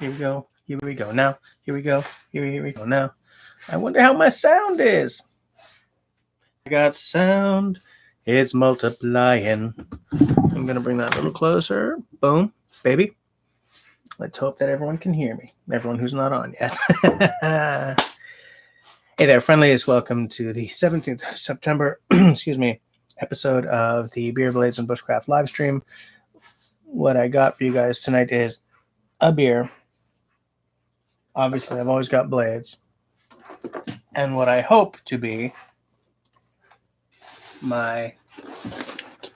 Here we go. Here we go. Now, here we go. Here we go. Now, I wonder how my sound is. I got sound. It's multiplying. I'm going to bring that a little closer. Boom, baby. Let's hope that everyone can hear me. Everyone who's not on yet. Hey there, friendlies. Welcome to the 17th of September, excuse me, episode of the Beer, Blades, and Bushcraft live stream. What I got for you guys tonight is a beer. Obviously, I've always got blades. And what I hope to be my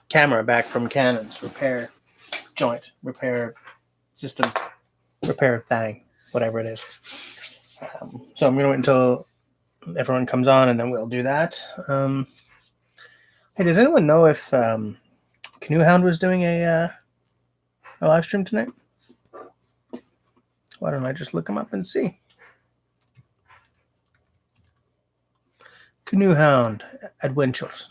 camera back from Canon's repair joint, repair system, repair thing, whatever it is. So I'm going to wait until everyone comes on and then we'll do that. Hey, does anyone know if Canoe Hound was doing a live stream tonight? Why don't I just look him up and see? Canoe Hound Adventures.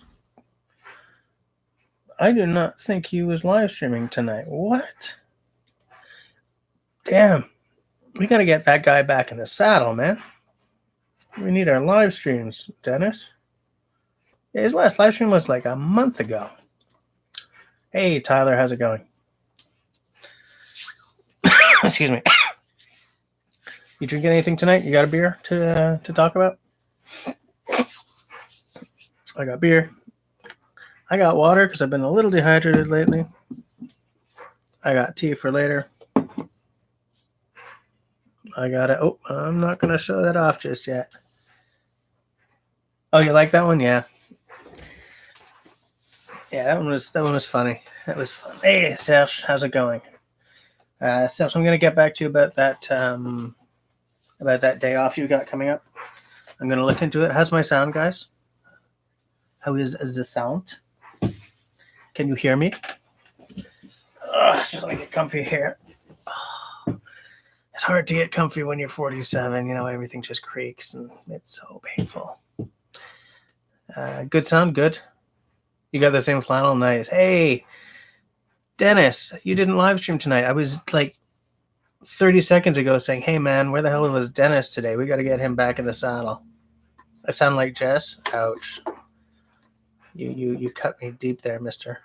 I do not think he was live streaming tonight. What? Damn. We got to get that guy back in the saddle, man. We need our live streams, Dennis. His last live stream was like a month ago. Hey, Tyler, how's it going? Excuse me. You drinking anything tonight? You got a beer to talk about? I got beer. I got water because I've been a little dehydrated lately. I got tea for later. I got it. Oh, I'm not going to show that off just yet. Oh, you like that one? Yeah. Yeah, that one was funny. That was fun. Hey, Serge, how's it going? Serge, I'm going to get back to you about that day off you got coming up. I'm going to look into it. How's my sound, guys? How is the sound? Can you hear me? Just let me get comfy here. It's hard to get comfy when you're 47. You know, everything just creaks and it's so painful. Good sound? Good. You got the same flannel? Nice. Hey, Dennis, you didn't live stream tonight. I was like 30 seconds ago saying, hey, man, where the hell was Dennis today? We got to get him back in the saddle. I sound like Jess? Ouch. You cut me deep there, mister.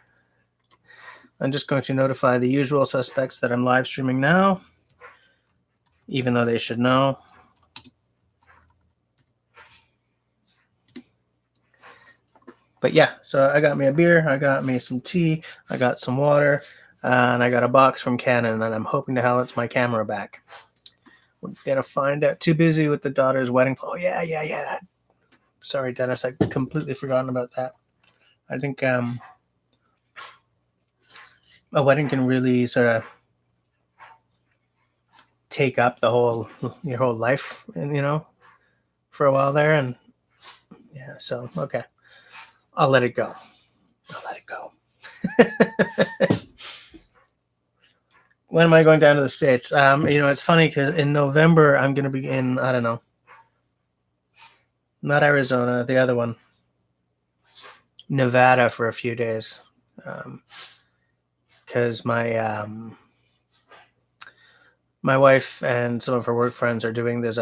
I'm just going to notify the usual suspects that I'm live streaming now, even though they should know. But yeah, so I got me a beer, I got me some tea, I got some water, and I got a box from Canon, and I'm hoping to hell it's my camera back. We're gonna find out. Too busy with the daughter's wedding. Oh yeah. Sorry, Dennis, I completely forgotten about that. I think a wedding can really sort of take up your whole life, and for a while there, and yeah. So okay, I'll let it go. When am I going down to the States? It's funny because in November I'm going to be in, I don't know, not Arizona, the other one, Nevada for a few days. Because my wife and some of her work friends are doing this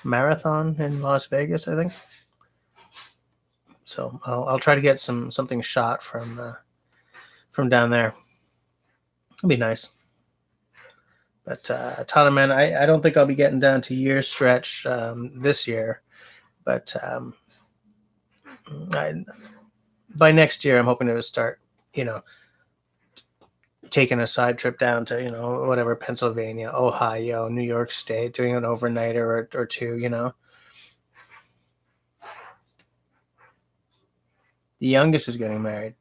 marathon in Las Vegas, I think. So I'll try to get something shot from down there. It'll be nice. But Tyler, man, I don't think I'll be getting down to year stretch this year. But by next year, I'm hoping to start, taking a side trip down to, whatever, Pennsylvania, Ohio, New York State, doing an overnighter or two, The youngest is getting married.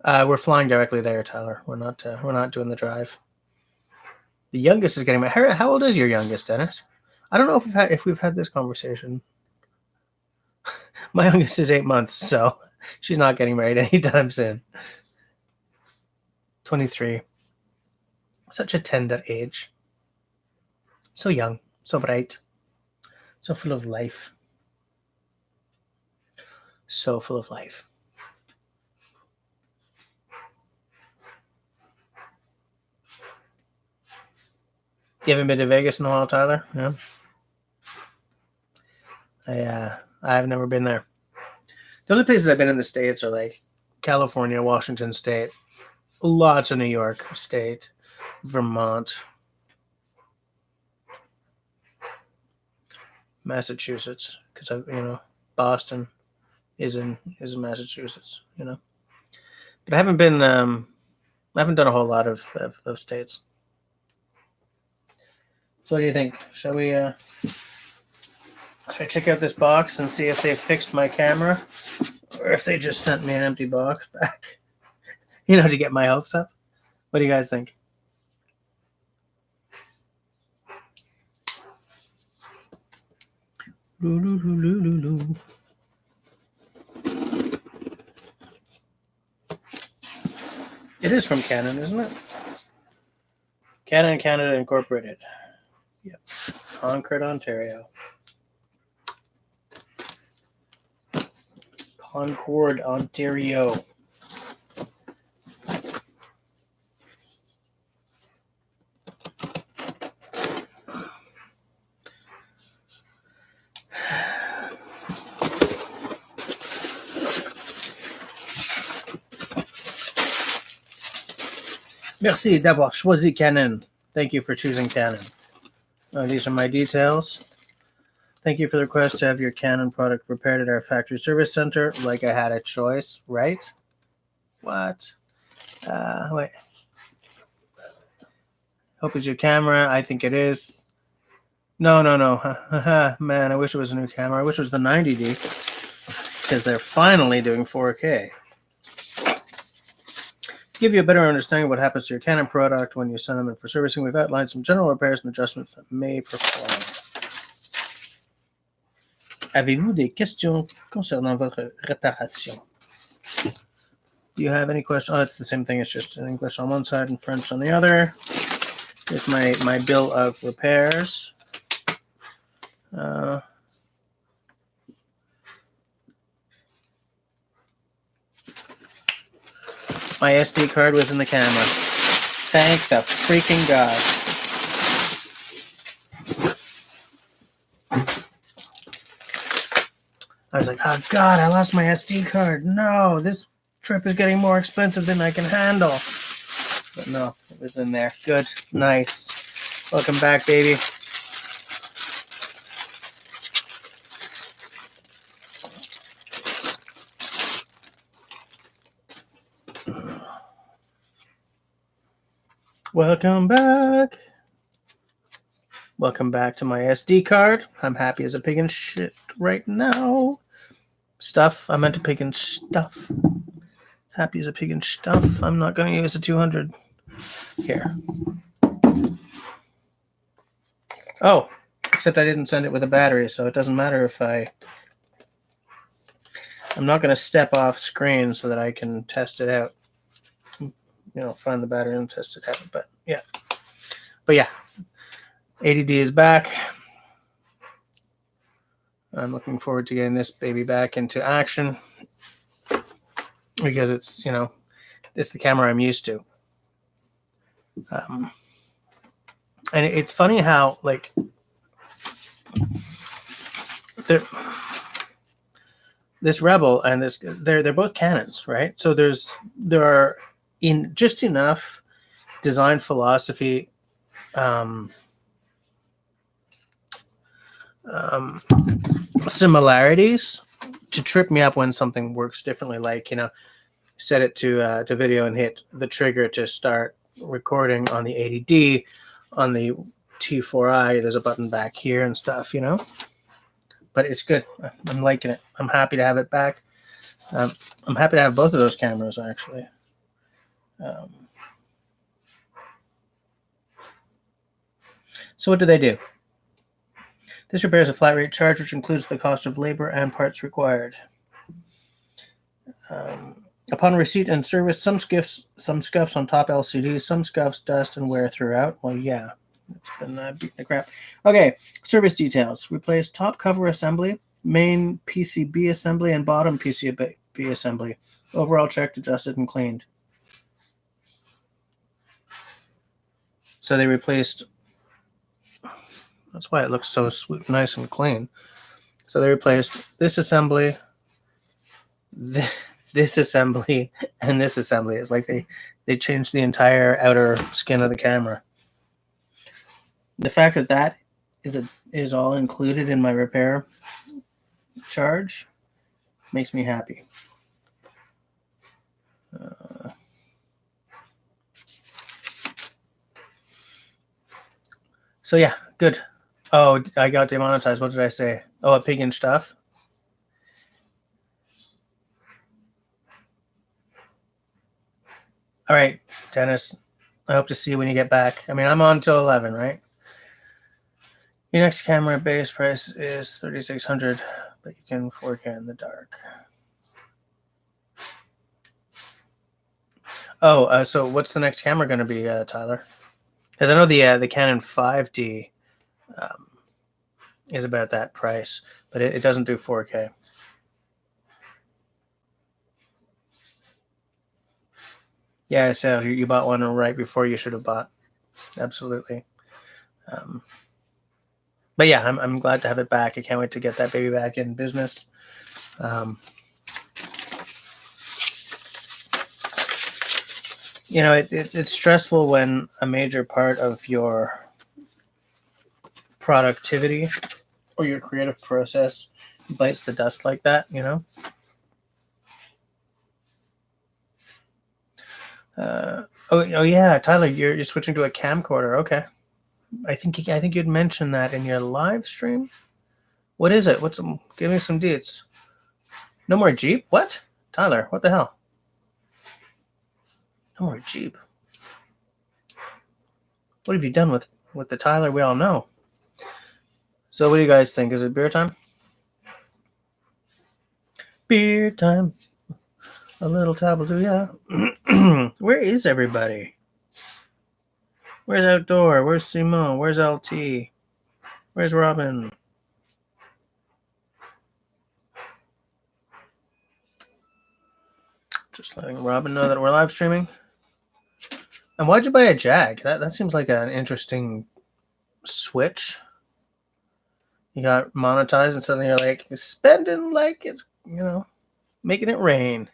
We're flying directly there, Tyler. We're not doing the drive. The youngest is getting married. How old is your youngest, Dennis? I don't know if we've had this conversation. My youngest is 8 months, so she's not getting married anytime soon. 23. Such a tender age. So young, so bright, so full of life. So full of life. You haven't been to Vegas in a while, Tyler? No. I've never been there. The only places I've been in the States are like California, Washington State, lots of New York State, Vermont, Massachusetts, because Boston is in Massachusetts, But I haven't been. I haven't done a whole lot of those states. So what do you think? Shall we check out this box and see if they fixed my camera, or if they just sent me an empty box back? To get my hopes up. What do you guys think? It is from Canon, isn't it? Canon Canada Incorporated. Yep. Concord, Ontario. Concord, Ontario. Merci d'avoir choisi Canon. Thank you for choosing Canon. These are my details. Thank you for the request to have your Canon product repaired at our factory service center. Like I had a choice, right? What? Wait. Hope it's your camera. I think it is. No. Man, I wish it was a new camera. I wish it was the 90D, because they're finally doing 4K. To give you a better understanding of what happens to your Canon product when you send them in for servicing, we've outlined some general repairs and adjustments that may perform. Avez-vous des questions concernant votre réparation? Do you have any questions? Oh, it's the same thing. It's just in English on one side and French on the other. Here's my bill of repairs. My SD card was in the camera. Thank the freaking God. I was like, oh God, I lost my SD card. No, this trip is getting more expensive than I can handle. But no, it was in there. Good. Nice. Welcome back, baby. Welcome back. Welcome back to my SD card. I'm happy as a pig in shit right now. Stuff. I meant to pig in stuff. Happy as a pig in stuff. I'm not going to use a 200 here. Oh, except I didn't send it with a battery, so it doesn't matter if I'm not going to step off screen so that I can test it out. Find the battery and test it out. But yeah. 80D is back. I'm looking forward to getting this baby back into action, because it's it's the camera I'm used to. And it's funny how this Rebel and this they're both Canons, right? So there are in just enough design philosophy similarities to trip me up when something works differently. Like, set it to video and hit the trigger to start recording on the 80D. On the T4i, there's a button back here and stuff, But it's good. I'm liking it. I'm happy to have it back. I'm happy to have both of those cameras, actually. So what do they do? This repair is a flat rate charge, which includes the cost of labor and parts required. Upon receipt and service, some scuffs on top LCD, some scuffs, dust, and wear throughout. Well, yeah, it's been beating the crap. Okay, service details. Replace top cover assembly, main PCB assembly, and bottom PCB assembly. Overall checked, adjusted, and cleaned. So they replaced That's why it looks so sweet, nice and clean. So they replaced this assembly, this assembly, and this assembly. It's like they changed the entire outer skin of the camera. The fact that that is all included in my repair charge makes me happy. So yeah, good. Oh, I got demonetized. What did I say? Oh, a pig and stuff. All right, Dennis. I hope to see you when you get back. I mean, I'm on till 11, right? Your next camera base price is $3,600, but you can 4K in the dark. Oh, so what's the next camera going to be, Tyler? Because I know the Canon 5D is about that price, but it doesn't do 4K. Yeah, so you bought one right before you should have bought. Absolutely. But yeah, I'm glad to have it back. I can't wait to get that baby back in business. You know, it's stressful when a major part of your productivity or your creative process bites the dust like that, you know? Oh yeah, Tyler, you're switching to a camcorder. Okay. I think you'd mentioned that in your live stream. What is it? Give me some deets. No more Jeep? What? Tyler, what the hell? No more Jeep. What have you done with the Tyler we all know? So what do you guys think? Is it beer time? Beer time. A little tableau. Where is everybody? Where's Outdoor? Where's Simone? Where's LT? Where's Robin? Just letting Robin know that we're live streaming. And why'd you buy a Jag? That seems like an interesting switch. You got monetized and suddenly you're like spending like it's, you know, making it rain.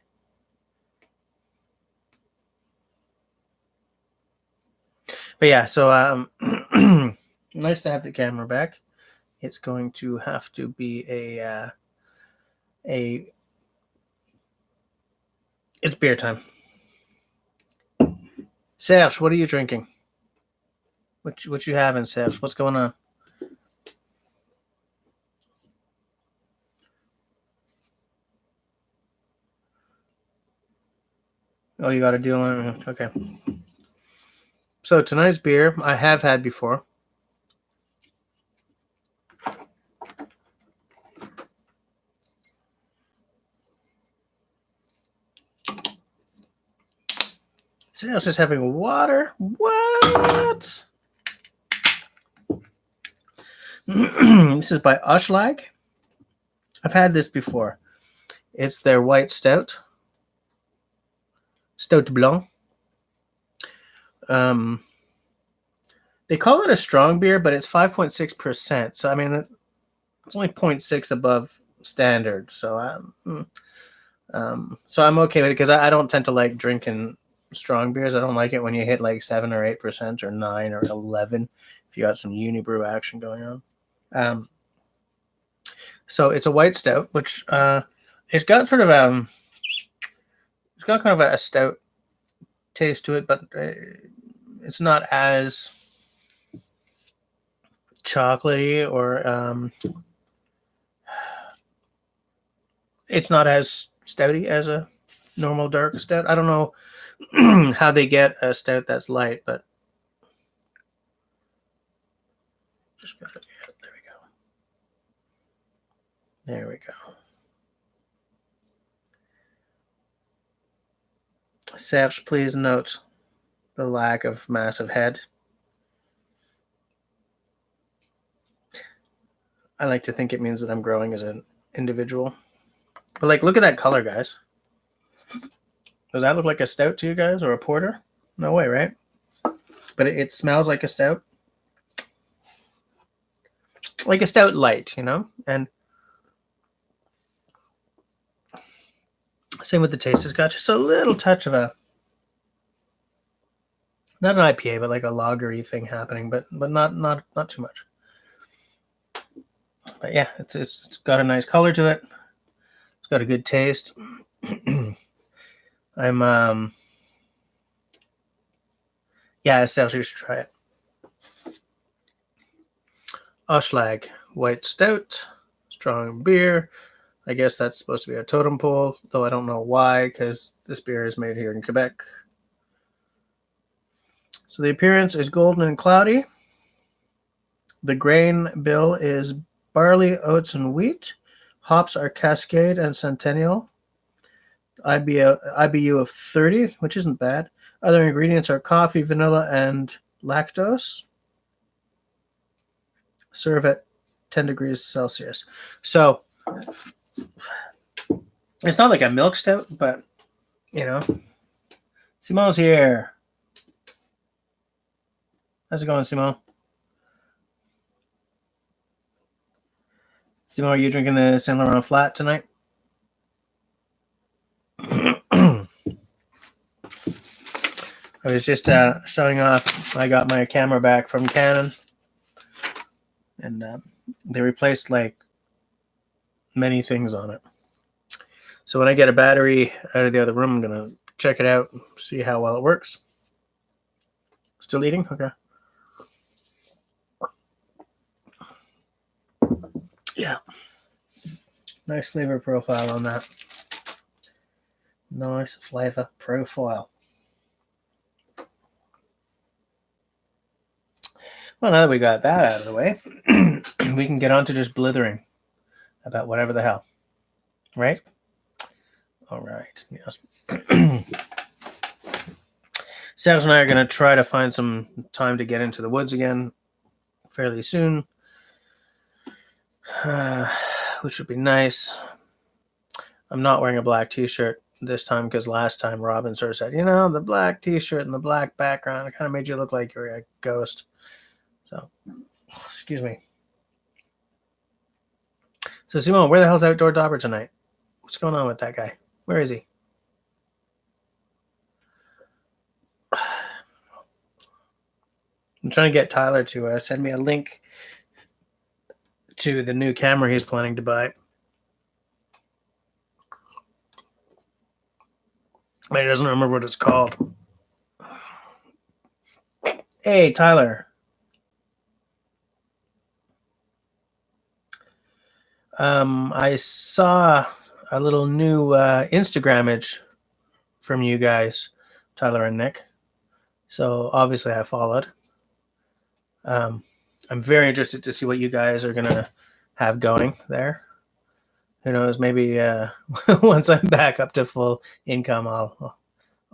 But yeah, so nice to have the camera back. It's going to have to be it's beer time. Serge, what are you drinking? What you having, Serge? What's going on? Oh, you got a deal on it? Okay. So tonight's beer I have had before. Serge's just having water? What? This is by Ushlag. I've had this before. It's their white stout. Stout Blanc. They call it a strong beer, but it's 5.6%. So I mean, it's only 0.6 above standard. So so I'm okay with it because I don't tend to like drinking strong beers. I don't like it when you hit like 7 or 8% or 9 or 11 if you got some unibrew action going on. So it's a white stout, which it's got sort of it's got kind of a stout taste to it, but it's not as chocolatey or it's not as stouty as a normal dark stout. I don't know how they get a stout that's light, but just gotta, yeah, there we go. Serge, please note the lack of massive head. I like to think it means that I'm growing as an individual. But like, look at that color, guys. Does that look like a stout to you guys or a porter? No way, right? But it smells like a stout. like a stout light, you know? And same with the taste. It's got just a little touch of not an IPA, but like a lagery thing happening, but not too much. But yeah, it's got a nice color to it. It's got a good taste. I'm yeah, Estelle, you should try it. Oshlag White Stout, strong beer. I guess that's supposed to be a totem pole, though I don't know why, because this beer is made here in Quebec. So the appearance is golden and cloudy. The grain bill is barley, oats, and wheat. Hops are Cascade and Centennial. IBU of 30, which isn't bad. Other ingredients are coffee, vanilla, and lactose. Serve at 10 degrees Celsius. So it's not like a milk stout, but you know, Simone's here. How's it going, Simone? Simone, are you drinking the Saint Laurent Flat tonight? I was just showing off. I got my camera back from Canon, and they replaced like many things on it. So when I get a battery out of the other room, I'm gonna check it out, see how well it works. Still eating? Okay. Yeah. Nice flavor profile on that. Nice flavor profile. Well, now that we got that out of the way, we can get on to just blithering about whatever the hell. Right? All right. Yes. Serge and I are going to try to find some time to get into the woods again fairly soon, which would be nice. I'm not wearing a black t-shirt this time because last time Robin sort of said, you know, the black t-shirt and the black background kind of made you look like you're a ghost. So, excuse me. So, Simone, where the hell's Outdoor Dauber tonight? What's going on with that guy? Where is he? I'm trying to get Tyler to send me a link to the new camera he's planning to buy. But he doesn't remember what it's called. Hey, Tyler. I saw a little new Instagram image from you guys, Tyler and Nick. So obviously I followed. I'm very interested to see what you guys are going to have going there. Who knows, maybe once I'm back up to full income, I'll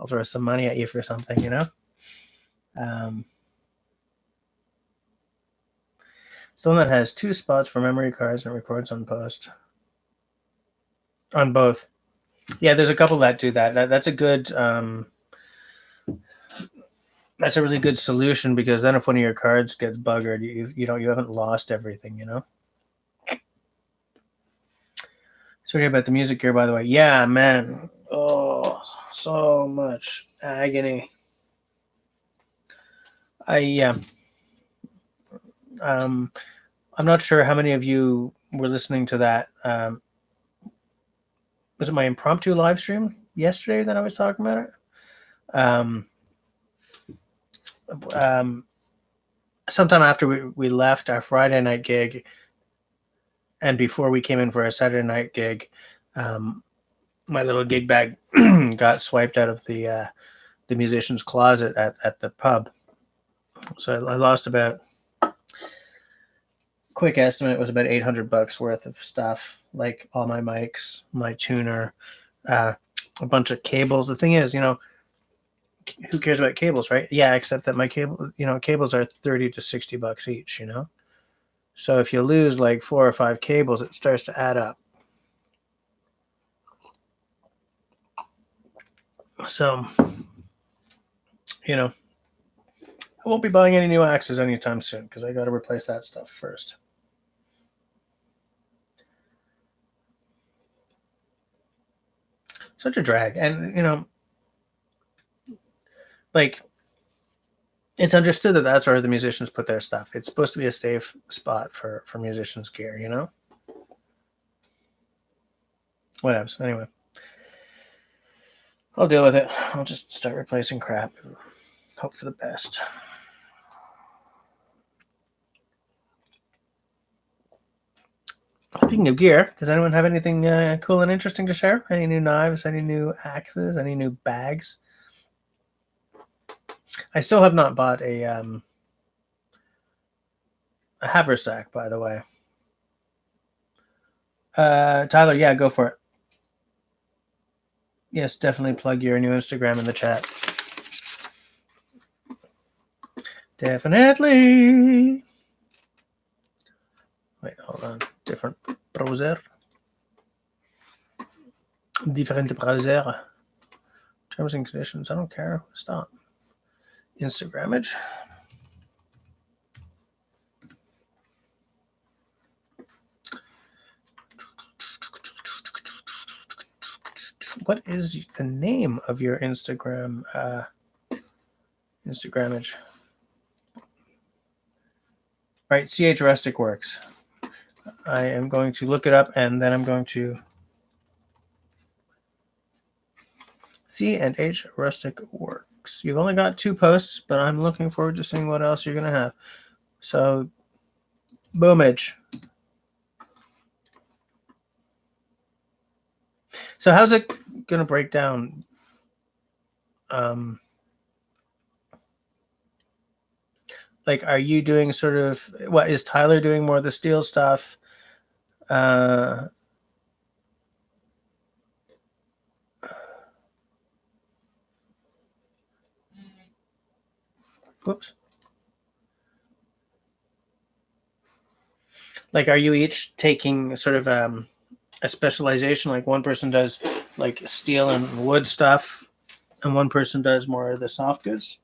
throw some money at you for something, you know? So that has 2 spots for memory cards and records on post. On both. Yeah, there's a couple that do that. That's a good that's a really good solution, because then if one of your cards gets buggered, you haven't lost everything, you know? Sorry about the music here, by the way. Yeah, man. Oh, so much agony. I'm not sure how many of you were listening to that. Was it my impromptu live stream yesterday that I was talking about it? Sometime after we left our Friday night gig, and before we came in for our Saturday night gig, my little gig bag got swiped out of the musician's closet at the pub. So I lost about, quick estimate was about $800 worth of stuff, like all my mics, my tuner, a bunch of cables. The thing is, you know, who cares about cables, right? Yeah, except that my cables are $30 to $60 each, you know? So if you lose like 4 or 5 cables, it starts to add up. So, you know, I won't be buying any new axes anytime soon because I got to replace that stuff first. such a drag. And, you know, like, it's understood that that's where the musicians put their stuff. It's supposed to be a safe spot for musicians' gear, you know? Whatever. Anyway, I'll deal with it. I'll just start replacing crap and hope for the best. Speaking of gear, does anyone have anything cool and interesting to share? Any new knives? Any new axes? Any new bags? I still have not bought a haversack, by the way. Tyler, yeah, go for it. Yes, definitely plug your new Instagram in the chat. Definitely. Wait, hold on. Different browser. Different browser. Terms and conditions. I don't care. Stop. Instagramage. What is the name of your Instagram? Instagramage. Right, CH Rustic Works. I am going to look it up, and then I'm going to C&H Rustic Works. You've only got 2 posts, but I'm looking forward to seeing what else you're going to have. So, boomage. So how's it going to break down? Like, are you doing sort of, what, is Tyler doing more of the steel stuff? Whoops. Like, are you each taking sort of a specialization? Like, one person does like steel and wood stuff, and one person does more of the soft goods?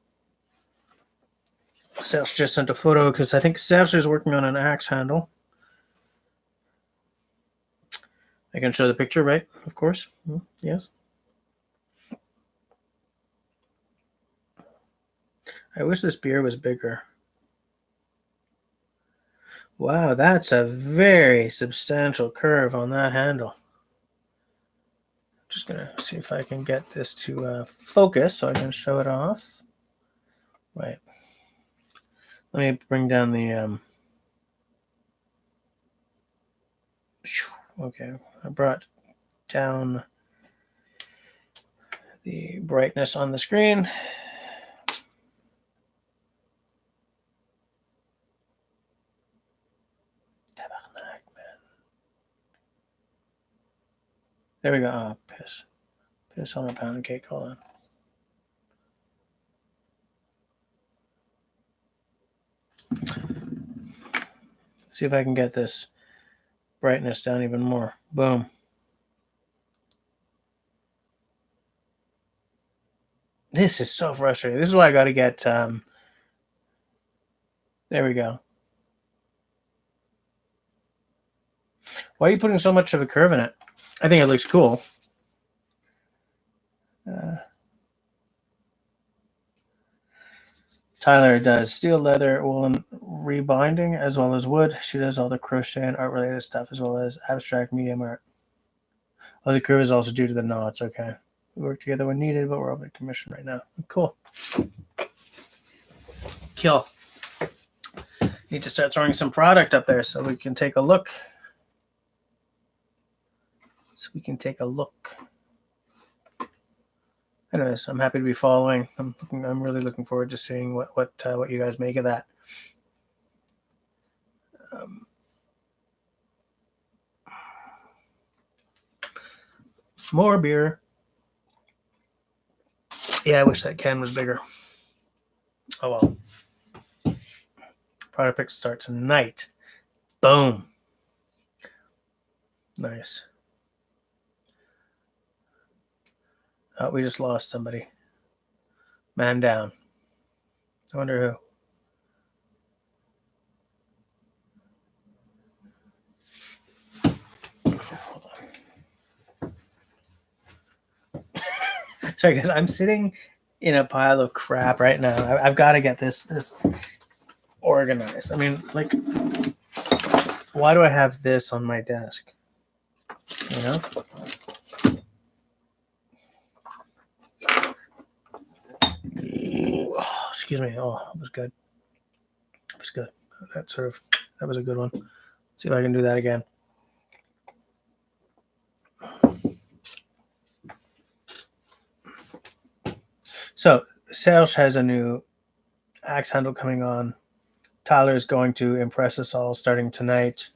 Serge just sent a photo because I think Serge is working on an axe handle. I can show the picture, right? Of course. Yes. I wish this beer was bigger. Wow, that's a very substantial curve on that handle. Just gonna see if I can get this to focus so I can show it off. Right. Let me bring down the okay, I brought down the brightness on the screen. There we go. Oh, piss. Piss on the pound cake. Hold on. Let's see if I can get this brightness down even more. Boom. This is so frustrating. This is why I got to get... there we go. Why are you putting so much of a curve in it? I think it looks cool. Tyler does steel, leather, woolen rebinding, as well as wood. She does all the crochet and art-related stuff, as well as abstract medium art. Oh, the curve is also due to the knots. Okay. We work together when needed, but we're open to commission right now. Cool. Kill. Need to start throwing some product up there so we can take a look. Anyways, I'm happy to be following. I'm really looking forward to seeing what you guys make of that. More beer. Yeah, I wish that can was bigger. Oh well. Product pick starts tonight. Boom. Nice. Oh, we just lost somebody. Man down. I wonder who. Sorry, guys. I'm sitting in a pile of crap right now. I've got to get this organized. I mean, like, why do I have this on my desk? You know? Oh, excuse me. Oh, that was good. That was good. That was a good one. Let's see if I can do that again. So, Serge has a new axe handle coming on. Tyler's going to impress us all starting tonight.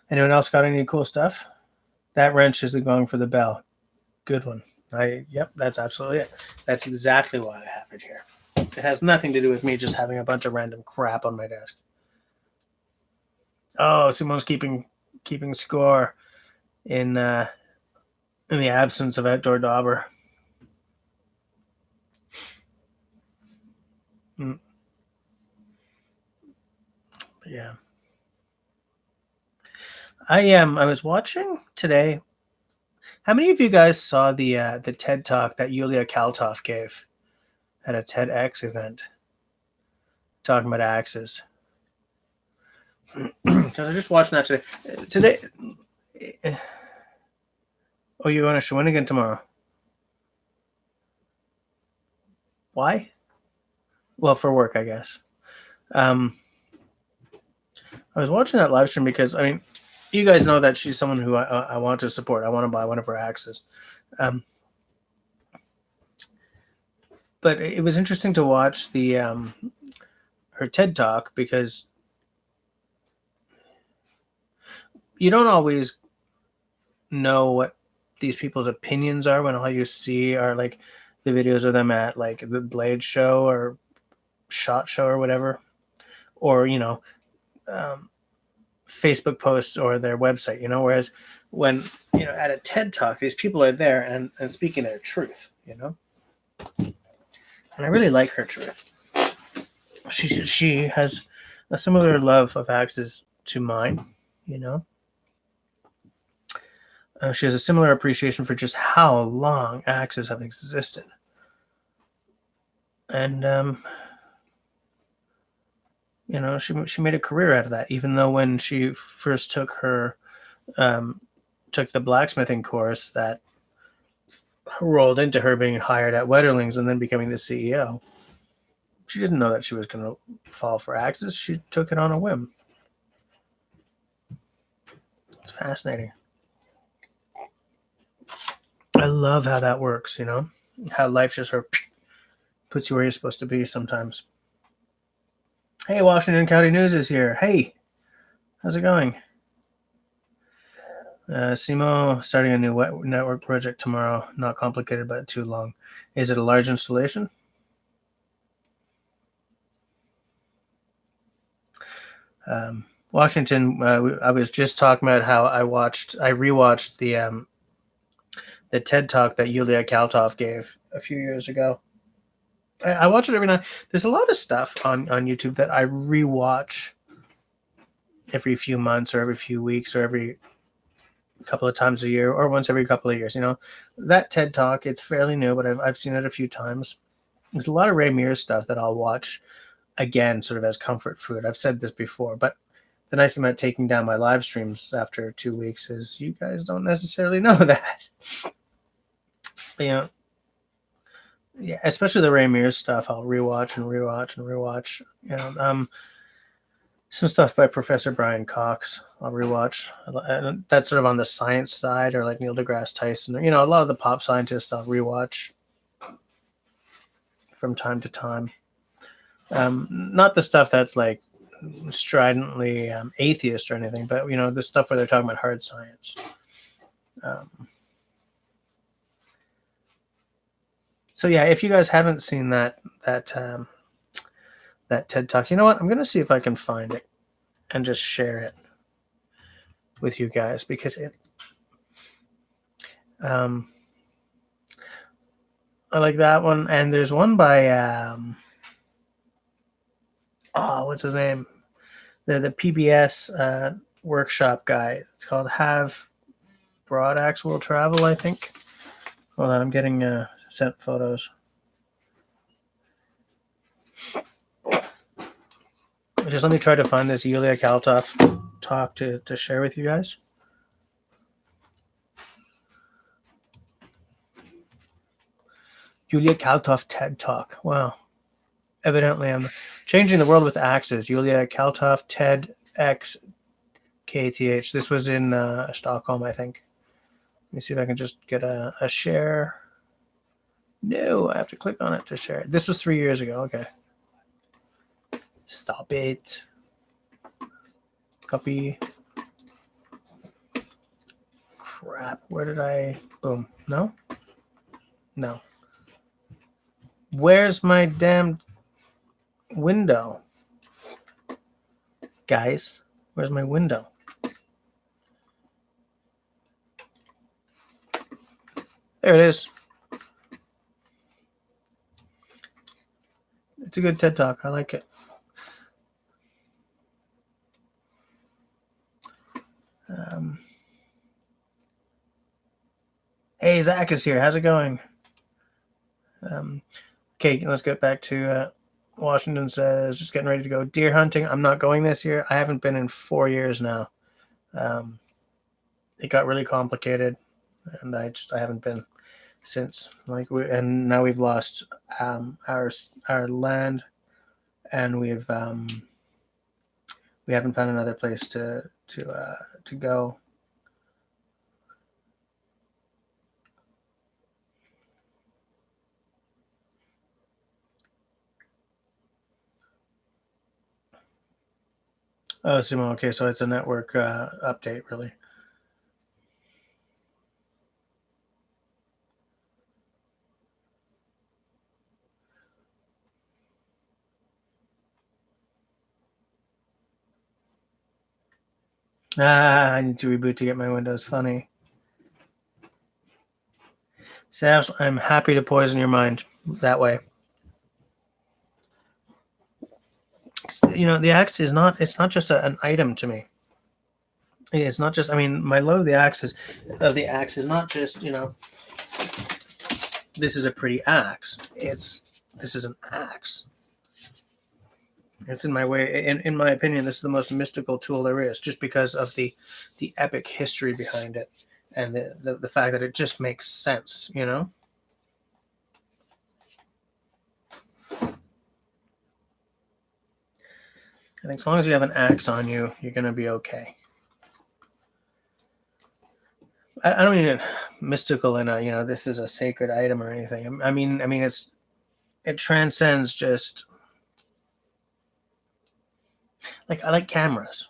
Anyone else got any cool stuff? That wrench is going for the bell. Good one. Yep, that's absolutely it. That's exactly why I have it here. It has nothing to do with me just having a bunch of random crap on my desk. Oh, Simone's keeping score in the absence of outdoor dauber. Yeah. I was watching today. How many of you guys saw the TED talk that Yulia Kaltov gave at a TEDx event talking about axes? Because I was just watching that today. Oh, you're going to Shawinigan tomorrow? Why? Well, for work, I guess. I was watching that live stream because, I mean, you guys know that she's someone who I want to support. I want to buy one of her axes. But it was interesting to watch the her TED talk because you don't always know what these people's opinions are when all you see are like the videos of them at like the Blade show or SHOT Show or whatever, or Facebook posts or their website, whereas when at a TED talk these people are there and speaking their truth, and I really like her truth. She has a similar love of axes to mine, she has a similar appreciation for just how long axes have existed, and she made a career out of that. Even though when she first took the blacksmithing course, that rolled into her being hired at Wetterlings and then becoming the CEO. She didn't know that she was going to fall for axes. She took it on a whim. It's fascinating. I love how that works, how life just sort of puts you where you're supposed to be sometimes. Hey, Washington County News is here. Hey, how's it going? Simo starting a new network project tomorrow. Not complicated, but too long. Is it a large installation? Washington. I was just talking about how I rewatched the TED talk that Yulia Kaltov gave a few years ago. I watch it every night. There's a lot of stuff on YouTube that I rewatch every few months or every few weeks or every couple of times a year or once every couple of years. That TED talk, it's fairly new, but I've seen it a few times. There's a lot of Ray Mears stuff that I'll watch again, sort of as comfort food. I've said this before, but the nice thing about taking down my live streams after 2 weeks is you guys don't necessarily know that. But, yeah, especially the Ray Mears stuff, I'll rewatch and rewatch and rewatch. Some stuff by Professor Brian Cox, I'll rewatch. And that's sort of on the science side, or like Neil deGrasse Tyson. A lot of the pop scientists I'll rewatch from time to time. Not the stuff that's like stridently atheist or anything, but the stuff where they're talking about hard science. So yeah, if you guys haven't seen that TED talk, you know what? I'm gonna see if I can find it and just share it with you guys because it. I like that one, and there's one by what's his name? The PBS workshop guy. It's called Have Broadaxe Will Travel, I think. Hold on, I'm getting sent photos. Just let me try to find this Yulia Kaltov talk to share with you guys. Yulia Kaltov TED Talk. Wow. Evidently, I'm changing the world with axes. Yulia Kaltov TED X KTH. This was in Stockholm, I think. Let me see if I can just get a share. No, I have to click on it to share. This was 3 years ago. Okay. Stop it. Copy. Crap. Where did I... Boom. No? No. Where's my damn window? Guys, where's my window? There it is. It's a good TED Talk. I like it. Hey, Zach is here. How's it going? Okay, let's get back to Washington says, just getting ready to go deer hunting. I'm not going this year. I haven't been in 4 years now. It got really complicated, and I haven't been since. And now we've lost our land, and we haven't found another place to go. Oh, Sumo. Okay, so it's a network update, really. I need to reboot to get my Windows. Funny. Sash, I'm happy to poison your mind that way. The axe is not. It's not just an item to me. It's not just. I mean, my love of the axe is not just. This is a pretty axe. This is an axe. It's in my way. In my opinion, this is the most mystical tool there is, just because of the epic history behind it, and the fact that it just makes sense. I think as long as you have an axe on you, you're going to be okay. I don't mean it mystical in a, this is a sacred item or anything. I mean, it transcends just, like, I like cameras,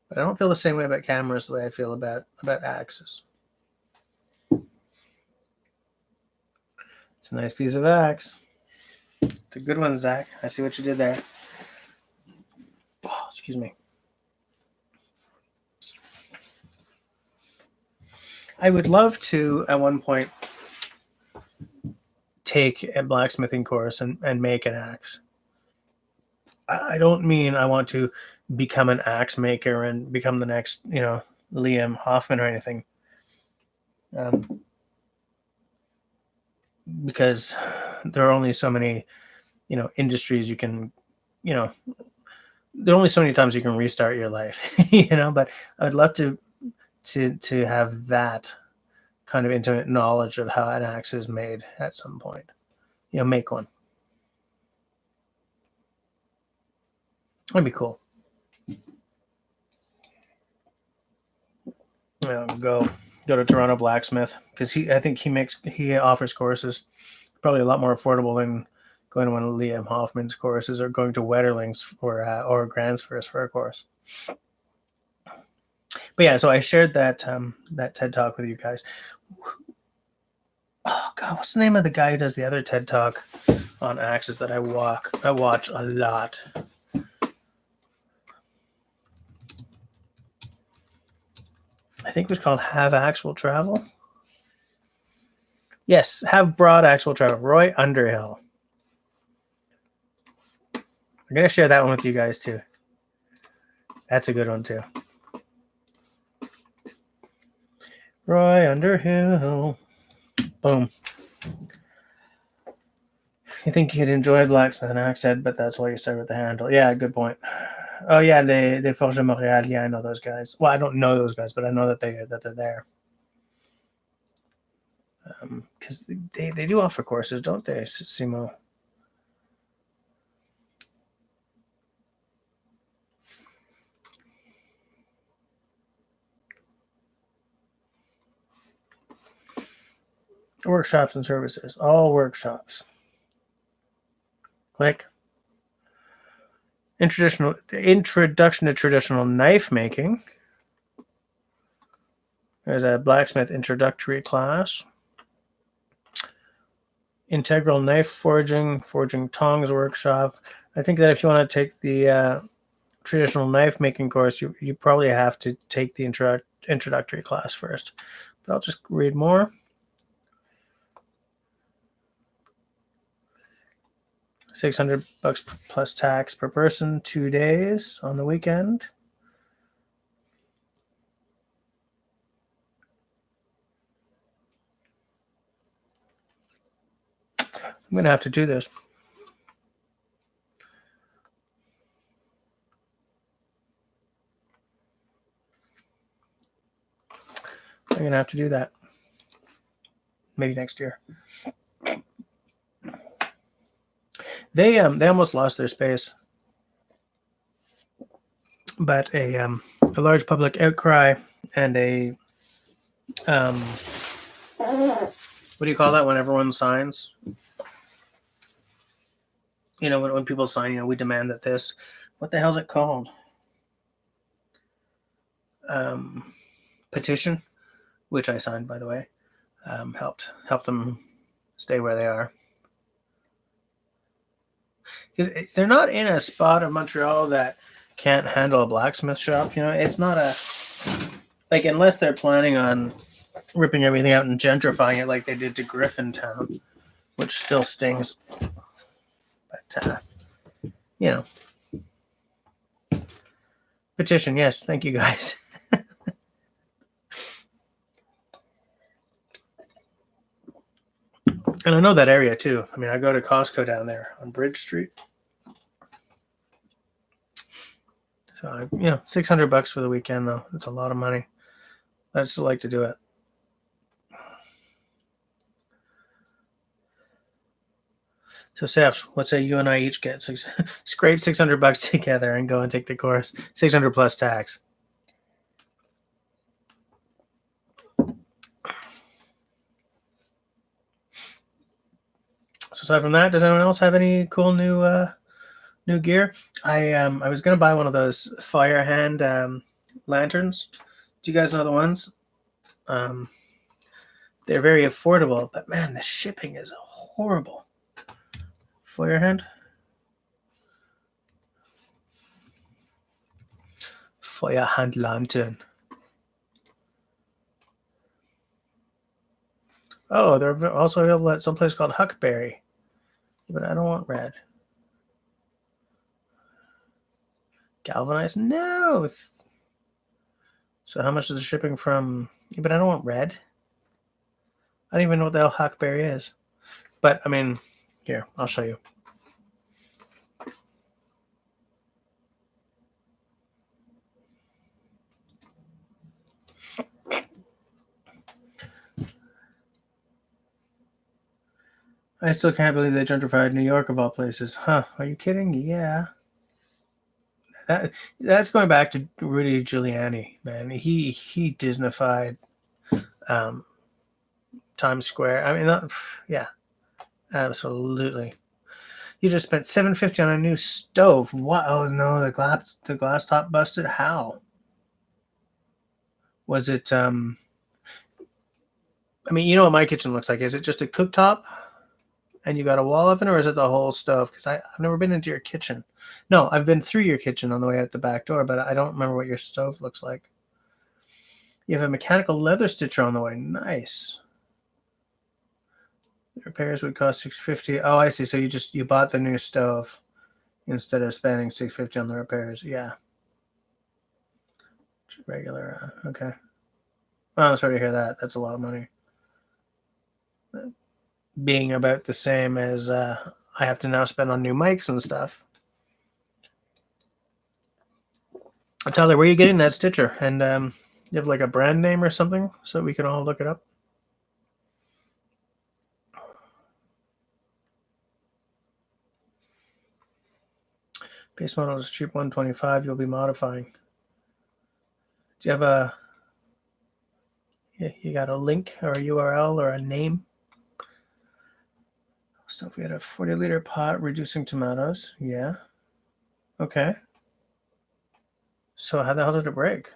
but I don't feel the same way about cameras the way I feel about axes. It's a nice piece of axe. It's a good one, Zach. I see what you did there. Oh, excuse me. I would love to, at one point, take a blacksmithing course and make an axe. I don't mean I want to become an axe maker and become the next, Liam Hoffman or anything. Because there are only so many, industries you can, there are only so many times you can restart your life, but I would love to have that kind of intimate knowledge of how an axe is made at some point. Make one. That'd be cool. Go to Toronto Blacksmith, because I think he offers courses probably a lot more affordable than going to one of Liam Hoffman's courses or going to Wetterling's or Gransfors for a course. But yeah, so I shared that TED Talk with you guys. Oh God, what's the name of the guy who does the other TED Talk on axes that I watch a lot? I think it was called Have Axe Will Travel. Yes, Have Broad Axe Will Travel. Roy Underhill. I'm going to share that one with you guys too. That's a good one too. Roy Underhill. Boom. You think you'd enjoy blacksmith, and I said, but that's why you start with the handle. Yeah, good point. Oh yeah, les Forges Montréal. Yeah, I know those guys. Well, I don't know those guys, but I know that they're there. Because they do offer courses, don't they, Simo? Workshops and services. All workshops. Click. Introduction to traditional knife making. There's a blacksmith introductory class. Integral knife forging tongs workshop. I think that if you want to take the traditional knife making course, you probably have to take the introductory class first. But I'll just read more. $600 plus tax per person, 2 days on the weekend. I'm going to have to do this. I'm going to have to do that. Maybe next year. They almost lost their space. But a large public outcry and a what do you call that when everyone signs? You know, when people sign, we demand that this. What the hell's it called? Petition, which I signed, by the way, helped them stay where they are. Because they're not in a spot of Montreal that can't handle a blacksmith shop. It's not unless they're planning on ripping everything out and gentrifying it like they did to Griffintown, which still stings. But petition, yes, thank you guys. And I know that area too. I mean, I go to Costco down there on Bridge Street. So, $600 for the weekend, though. That's a lot of money. I'd still like to do it. So, Serge, let's say you and I each get scrape $600 together and go and take the course. 600 plus tax. So, aside from that, does anyone else have any cool new gear? I was gonna buy one of those fire hand lanterns. Do you guys know the ones? They're very affordable, but man, the shipping is horrible. Fire hand lantern. Oh, they're also available at some place called Huckberry, but I don't want red. Galvanized? No. So how much is the shipping from? But I don't want red. I don't even know what the hell Huckberry is. But I mean, here, I'll show you. I still can't believe they gentrified New York of all places. Huh? Are you kidding? Yeah. That's going back to Rudy Giuliani, man. He Disneyfied Times Square. I mean, yeah, absolutely. You just spent $750 on a new stove. What? Oh no, the glass top busted. How? Was it? I mean, you know what my kitchen looks like? Is it just a cooktop, and you got a wall oven, or is it the whole stove? Because I've never been into your kitchen. No, I've been through your kitchen on the way out the back door, but I don't remember what your stove looks like. You have a mechanical leather stitcher on the way. Nice. The repairs would cost $650. Oh, I see. So you bought the new stove instead of spending $650 on the repairs. Yeah. Regular. Okay. Oh, I'm sorry to hear that. That's a lot of money. being about the same as I have to now spend on new mics and stuff. Tyler, where are you getting that stitcher? And you have like a brand name or something so we can all look it up? Base model is cheap 125. You'll be modifying. Do you have a... You got a link or a URL or a name? So if we had a 40-liter pot reducing tomatoes. Yeah. Okay. So how the hell did it break?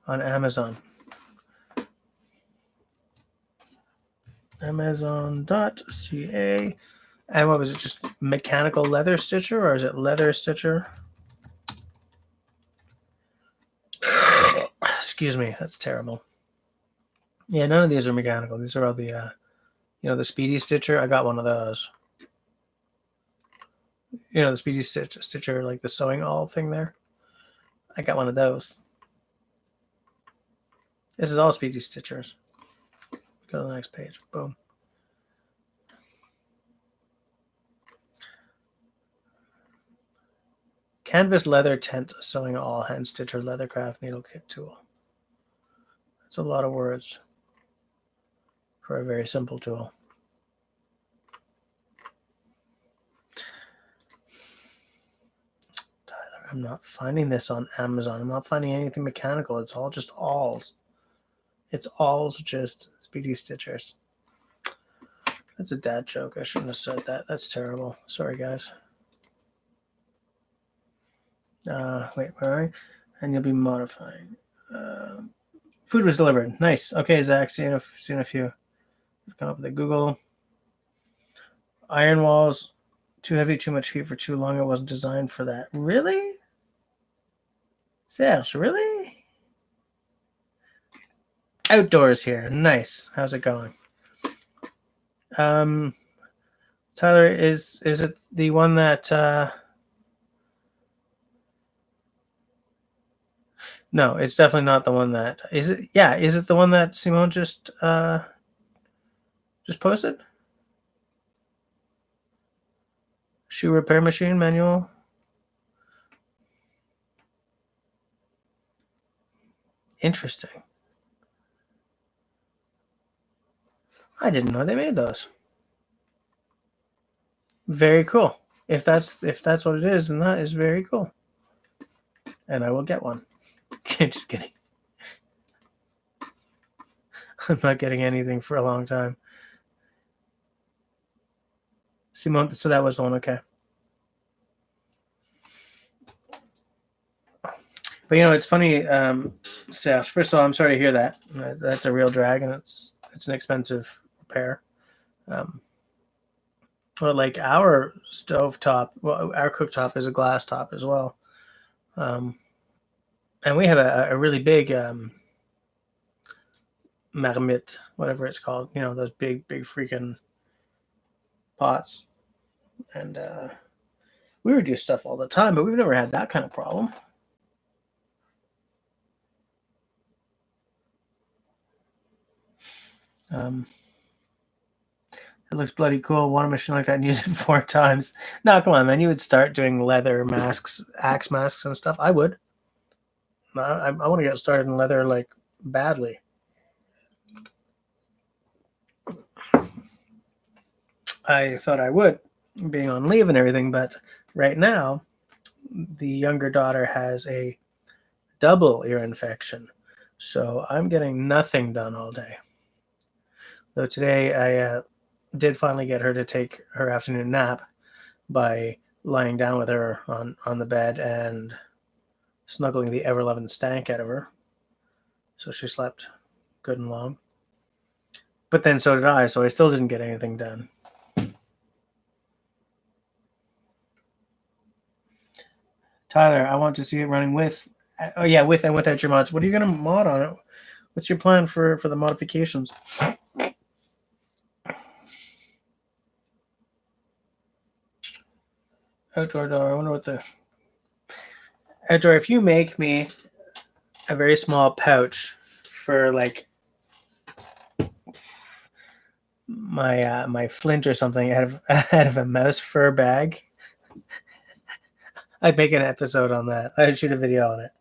On Amazon. Amazon.ca. And what was it? Just mechanical leather stitcher, or is it leather stitcher? Excuse me, that's terrible. Yeah, none of these are mechanical. These are all the, the speedy stitcher. I got one of those. The speedy stitcher, like the sewing awl thing there. I got one of those. This is all speedy stitchers. Go to the next page. Boom. Canvas leather tent sewing awl hand stitcher leathercraft needle kit tool. That's a lot of words for a very simple tool. Tyler, I'm not finding this on Amazon. I'm not finding anything mechanical. It's all just awls. It's all just speedy stitchers. That's a dad joke. I shouldn't have said that. That's terrible. Sorry, guys. Wait, where are you? And you'll be modifying. Food was delivered. Nice. Okay, Zach. Seen a few. Come up with a Google. Iron walls. Too heavy, too much heat for too long. It wasn't designed for that. Really? Serge, really? Outdoors here. Nice. How's it going? Tyler, is it the one that no, it's definitely not the one that is it. Yeah, is it the one that Simone just posted? Shoe repair machine manual. Interesting. I didn't know they made those. Very cool. If that's what it is, then that is very cool. And I will get one. Just kidding. I'm not getting anything for a long time. Simone, so that was the one, okay. But it's funny, Sash. First of all, I'm sorry to hear that. That's a real drag, and it's an expensive repair. Well, like our stovetop, our cooktop is a glass top as well, and we have a really big marmite, whatever it's called. Those big freaking pots, and we reduce stuff all the time, but we've never had that kind of problem. It looks bloody cool. Want a machine like that and use it 4 times. No, come on, man. You would start doing leather masks, axe masks and stuff. I would. I want to get started in leather, like, badly. I thought I would, being on leave and everything, but right now, the younger daughter has a double ear infection. So I'm getting nothing done all day. Though today I did finally get her to take her afternoon nap by lying down with her on the bed and snuggling the ever-loving stank out of her. So she slept good and long. But then so did I, so I still didn't get anything done. Tyler, I want to see it running with... Oh, yeah, with and without your mods. What are you going to mod on it? What's your plan for the modifications? Outdoor door. I wonder what the... Outdoor, if you make me a very small pouch for like my flint or something out of a mouse fur bag, I'd make an episode on that. I'd shoot a video on it.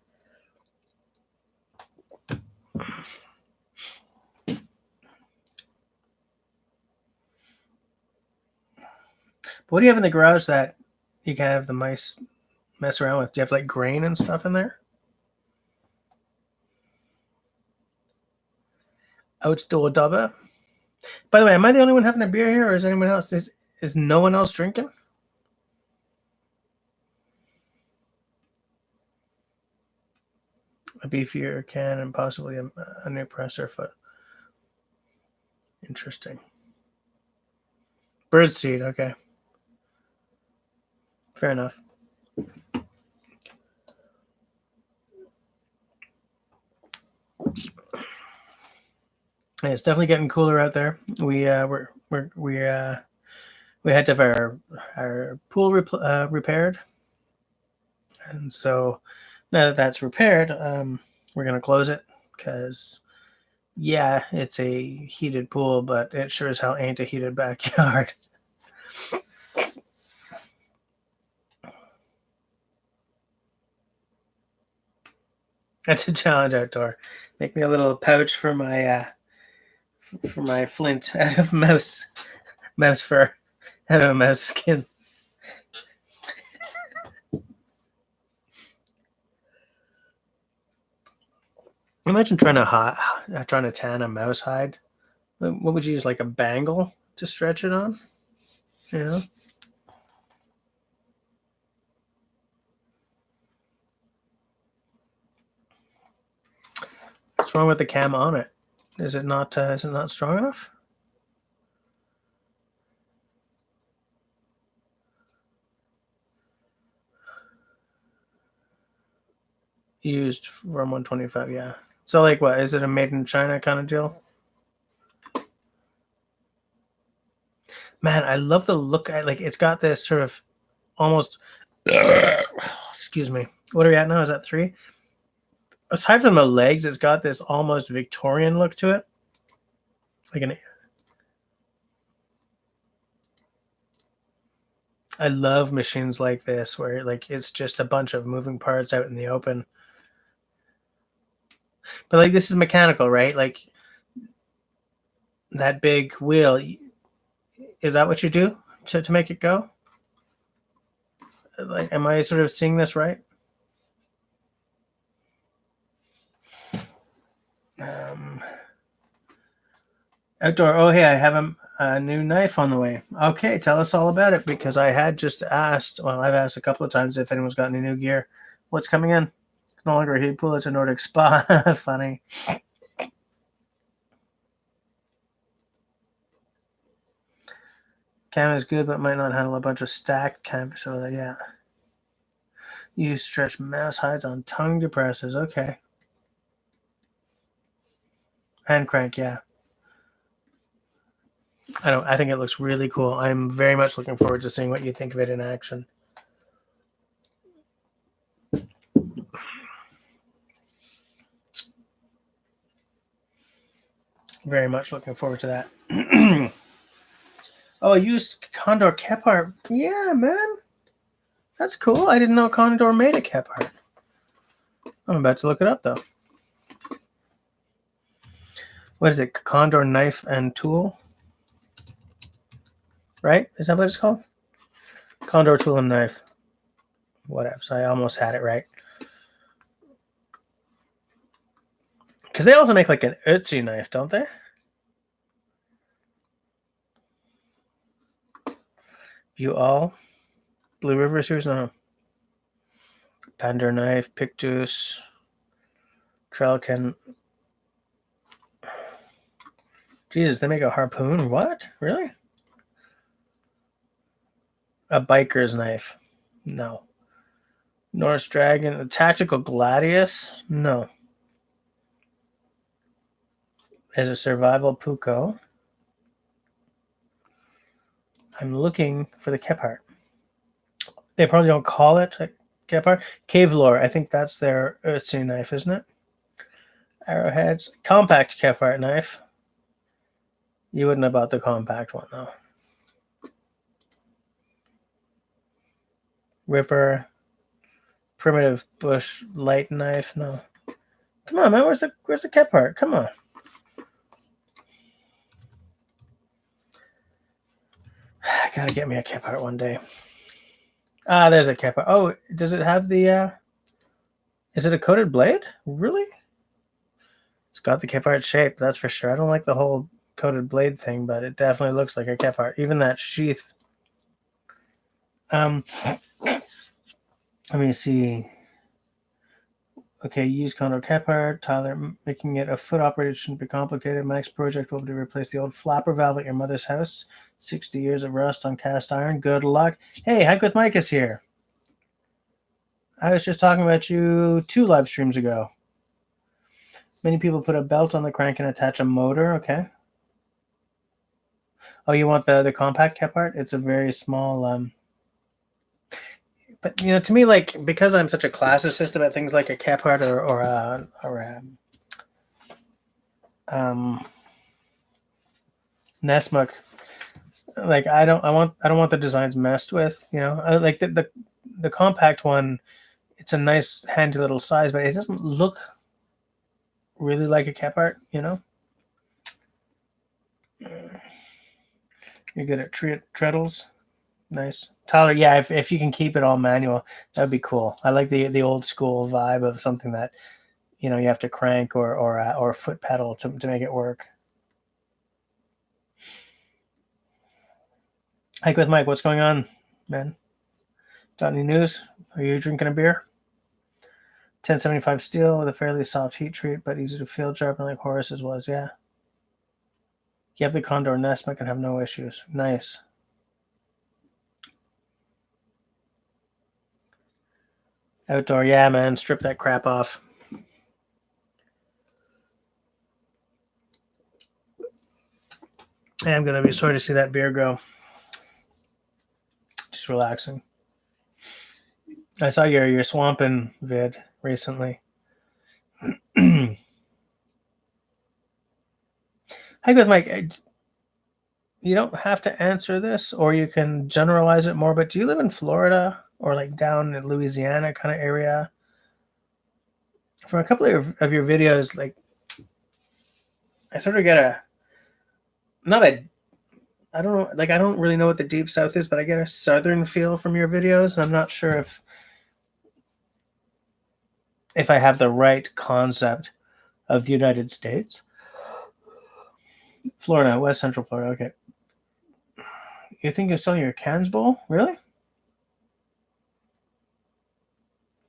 But what do you have in the garage that you can't have the mice mess around with? Do you have like grain and stuff in there? Outdoor dubba. By the way, am I the only one having a beer here, or is anyone else? Is no one else drinking? A beefier can and possibly a new presser foot. Interesting. Birdseed, okay. Fair enough. Yeah, it's definitely getting cooler out there. We had to have our pool repaired, and so now that that's repaired, we're gonna close it because yeah, it's a heated pool, but it sure as hell ain't a heated backyard. That's a challenge outdoor. Make me a little pouch for my flint out of mouse fur, out of a mouse skin. Imagine trying to tan a mouse hide. What would you use, like a bangle to stretch it on? You know? What's wrong with the cam on it? Is it not strong enough? Used from 125, yeah. So like what? Is it a made in China kind of deal? Man, I love the look. Like it's got this sort of almost excuse me. What are we at now? Is that 3? Aside from the legs, it's got this almost Victorian look to it. I love machines like this where like it's just a bunch of moving parts out in the open. But like this is mechanical, right? Like that big wheel, is that what you do to make it go? Like, am I sort of seeing this right? Outdoor. Oh, hey, I have a new knife on the way. Okay, tell us all about it, because I had just asked, well, I've asked a couple of times if anyone's got any new gear. What's coming in? It's no longer a heat pool, it's a Nordic spa. Funny. Cam is good, but might not handle a bunch of stacked cam. So yeah. You stretch mouse hides on tongue depressors. Okay. Hand crank, yeah. I think it looks really cool. I'm very much looking forward to seeing what you think of it in action. Very much looking forward to that. Oh, I used Condor Kephart. Yeah, man. That's cool. I didn't know Condor made a Kephart. I'm about to look it up, though. What is it? Condor Knife and Tool? Right? Is that what it's called? Condor Tool and Knife. Whatever. So I almost had it right. Because they also make like an Ötzi knife, don't they? You all? Blue River Series? No. Pander Knife, Pictus, Trelkin. Jesus, they make a harpoon? What? Really? A biker's knife? No. Norse Dragon, a Tactical Gladius? No. There's a Survival Puko. I'm looking for the Kephart. They probably don't call it a Kephart. Cave Lore, I think that's their Ötzi knife, isn't it? Arrowheads. Compact kept art knife. You wouldn't have bought the compact one, though. Ripper. Primitive bush light knife. No. Come on, man. Where's the kept art? Come on. I gotta get me a kept art one day. Ah, there's a kept art. Oh, does it have the... Is it a coated blade? Really? It's got the kept art shape, that's for sure. I don't like the whole coated blade thing, but it definitely looks like a kept art. Even that sheath. Let me see. Okay, use Condor kept art. Tyler, making it a foot operated shouldn't be complicated. Max project will be to replace the old flapper valve at your mother's house. 60 years of rust on cast iron. Good luck. Hey, Hike with Mike is here. I was just talking about you 2 live streams ago. Many people put a belt on the crank and attach a motor. Okay. Oh, you want the compact kept art? It's a very small... But, to me, like, because I'm such a classicist about things like a kept art or Nesmuk, like, I don't want the designs messed with. I like the compact one. It's a nice, handy little size, but it doesn't look really like a kept art. You're good at treadles. Nice. Tyler, yeah, if you can keep it all manual, that'd be cool. I like the old school vibe of something that, you have to crank or foot pedal to make it work. Hike with Mike, what's going on, man? Got any news? Are you drinking a beer? 1075 steel with a fairly soft heat treat, but easy to field sharpen like Horace's was, yeah. You have the Condor Nesmuk and have no issues. Nice. Outdoor, yeah, man. Strip that crap off. I'm going to be sorry to see that beer go. Just relaxing. I saw your swampin' vid recently. Hike with Mike. You don't have to answer this, or you can generalize it more, but do you live in Florida or like down in Louisiana kind of area? From a couple of your videos, like, I sort of get I don't know, like, I don't really know what the Deep South is, but I get a southern feel from your videos, and I'm not sure if I have the right concept of the United States. Florida, West Central Florida, okay. You think you're selling your cans bowl? Really?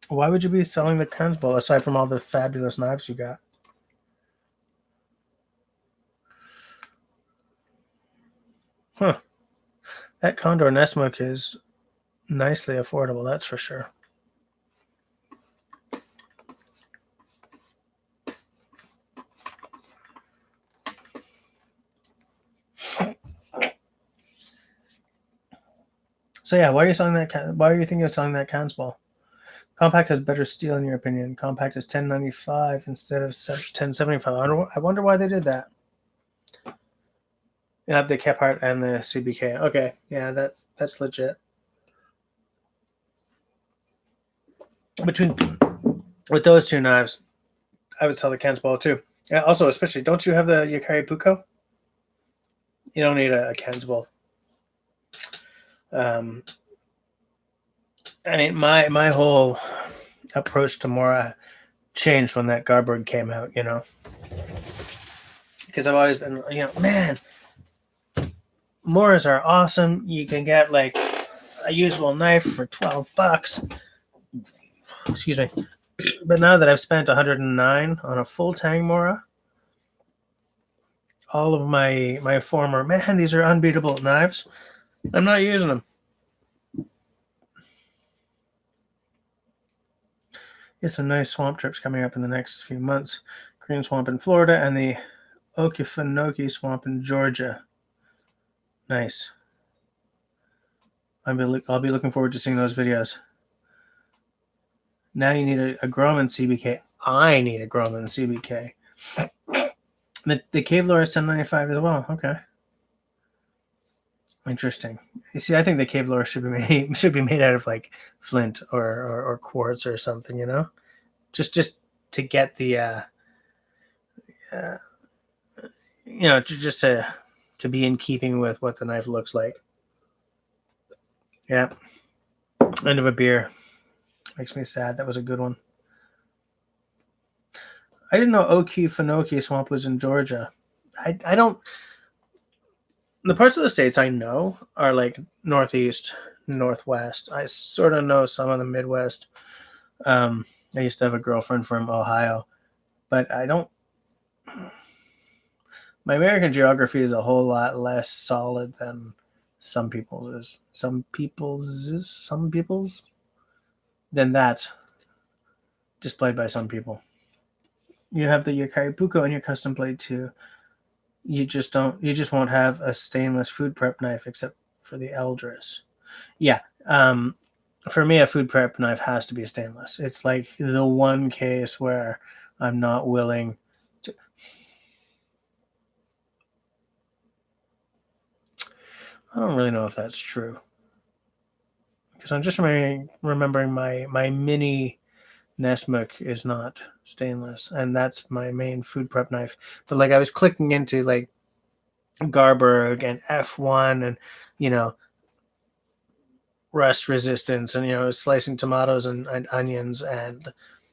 Why would you be selling the cans bowl aside from all the fabulous knives you got? Huh. That Condor Nesmuk is nicely affordable, that's for sure. So yeah, why are you selling that? Why are you thinking of selling that cans ball? Compact has better steel in your opinion. Compact is 1095 instead of 1075. I wonder why they did that. You have the kept art and the CBK. Okay, yeah, that's legit. With those 2 knives, I would sell the cans ball too. Yeah, also, especially, don't you have the Yakari Puko? You don't need a cans ball. I mean, my whole approach to Mora changed when that Garberg came out, because I've always been, man, Moras are awesome. You can get like a usable knife for $12. Excuse me. But now that I've spent 109 on a full tang Mora, all of my former, man, these are unbeatable knives. I'm not using them. Get some nice swamp trips coming up in the next few months. Green Swamp in Florida and the Okefenokee Swamp in Georgia. Nice. I'll be looking forward to seeing those videos. Now you need a Grumman CBK. I need a Grumman CBK. The cave lore is 1095 as well. Okay. Interesting. You see, I think the cave lore should be made out of like flint or quartz or something, you know? Just to get the uh just to be in keeping with what the knife looks like. Yeah. End of a beer. Makes me sad. That was a good one. I didn't know Okefenokee Swamp was in Georgia. I don't. The parts of the states I know are like Northeast, Northwest. I sort of know some of the Midwest. I used to have a girlfriend from Ohio, but I don't. My American geography is a whole lot less solid than some people's is. Some people's than that, displayed by some people. You have the Yukari Buko in your custom blade too. You just won't have a stainless food prep knife except for the Eldris. Yeah. For me, a food prep knife has to be stainless. It's like the one case where I'm not willing to. I don't really know if that's true because I'm just remembering my mini Nesmuk is not stainless, and that's my main food prep knife. But like I was clicking into like Garberg and F1 and you know rust resistance and slicing tomatoes and onions and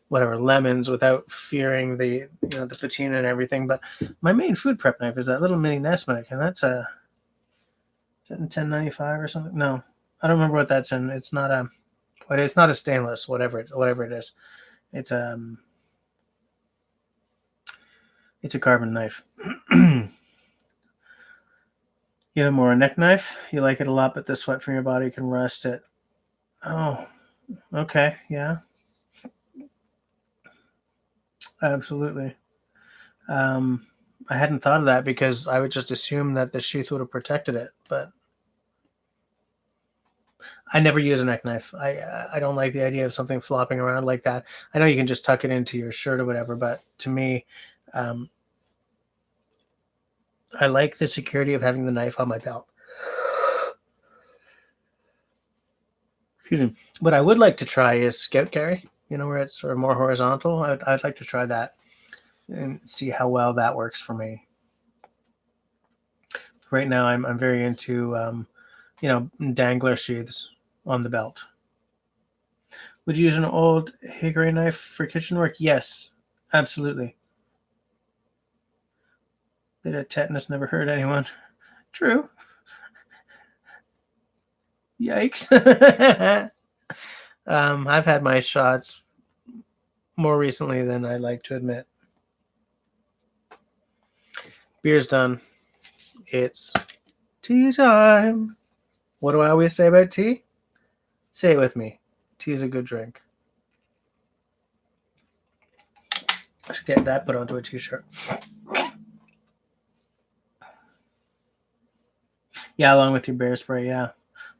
whatever lemons without fearing the the patina and everything. But my main food prep knife is that little mini Nesmuk, and that's a is that in 1095 or something? No, I don't remember what that's in. It's not a, but it's not a stainless. Whatever it is, it's it's a carbon knife. You have more a neck knife. You like it a lot, but the sweat from your body can rust it. Oh, okay, yeah, absolutely. Um, I hadn't thought of that because I would just assume that the sheath would have protected it, but I never use a neck knife. I don't like the idea of something flopping around like that. I know you can just tuck it into your shirt or whatever, but to me, um, I like the security of having the knife on my belt. Excuse me. What I would like to try is scout carry. You know, where it's sort of more horizontal. I'd like to try that and see how well that works for me. Right now, I'm very into dangler sheaths on the belt. Would you use an old hickory knife for kitchen work? Yes, absolutely. Bit of tetanus never hurt anyone. True. Yikes. I've had my shots more recently than I like to admit. Beer's done. It's tea time. What do I always say about tea? Say it with me. Tea's a good drink. I should get that put onto a t-shirt. Yeah, along with your bear spray, yeah.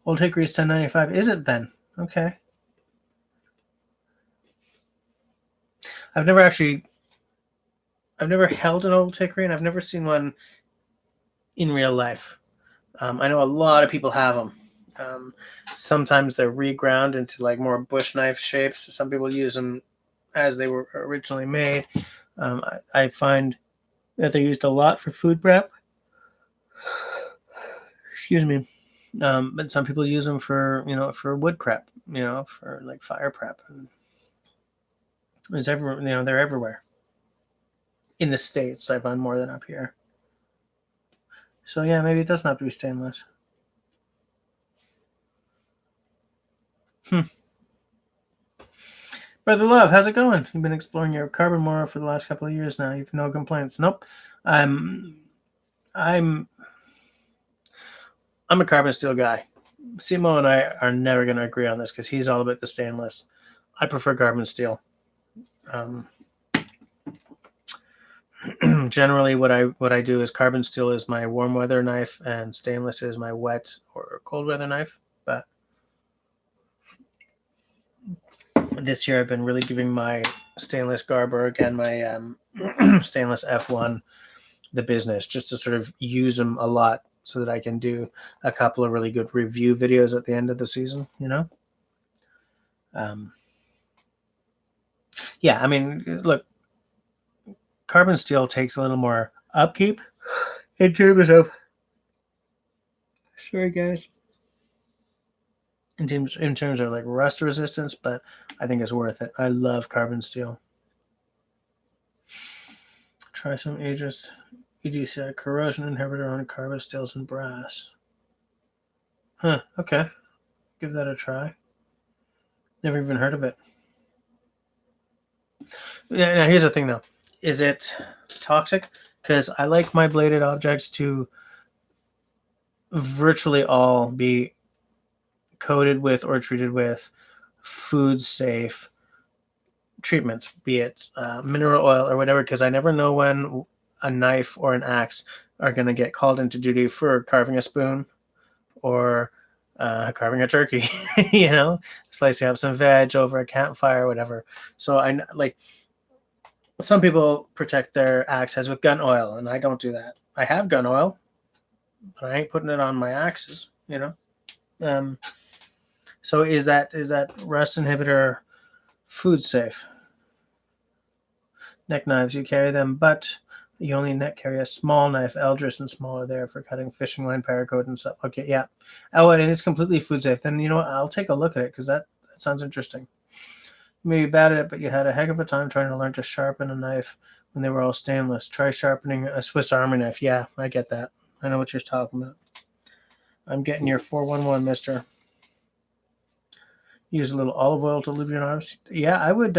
Old Hickory is 1095. Is it then? Okay. I've never held an Old Hickory, and I've never seen one in real life. I know a lot of people have them. Sometimes they're reground into like more bush knife shapes. Some people use them as they were originally made. I find that they're used a lot for food prep. Excuse me. But some people use them for for wood prep. For like fire prep. And it's everywhere. They're everywhere. In the States, I find more than up here. So yeah, maybe it doesn't have to be stainless. Brother Love, how's it going? You've been exploring your carbon more for the last couple of years now. You've no complaints. Nope. I'm a carbon steel guy. Simo and I are never going to agree on this because he's all about the stainless. I prefer carbon steel. Generally, what I do is carbon steel is my warm weather knife and stainless is my wet or cold weather knife. But this year, I've been really giving my stainless Garberg and my stainless F1, the business, just to sort of use them a lot so that I can do a couple of really good review videos at the end of the season, you know? Yeah, I mean, look, carbon steel takes a little more upkeep in terms of, sorry guys, in terms of like rust resistance, but I think it's worth it. I love carbon steel. Try some Aegis EDC corrosion inhibitor on carbon steels and brass. Huh, okay. Give that a try. Never even heard of it. Yeah, now here's the thing though. Is it toxic? Because I like my bladed objects to virtually all be coated with or treated with food safe treatments, be it mineral oil or whatever, because I never know when a knife or an axe are going to get called into duty for carving a spoon or carving a turkey, you know, slicing up some veg over a campfire or whatever. So I like, some people protect their axe heads with gun oil, and I don't do that. I have gun oil, but I ain't putting it on my axes, you know. So is that rust inhibitor food safe? Neck knives, you carry them, but you only carry a small knife, Eldris and smaller there for cutting fishing line, paracord and stuff. Okay, yeah. Oh, and it's completely food safe. Then you know what? I'll take a look at it because that sounds interesting. You may be bad at it, but you had a heck of a time trying to learn to sharpen a knife when they were all stainless. Try sharpening a Swiss Army knife. Yeah, I get that. I know what you're talking about. I'm getting your 411, mister. Use a little olive oil to lube your knives. Yeah, I would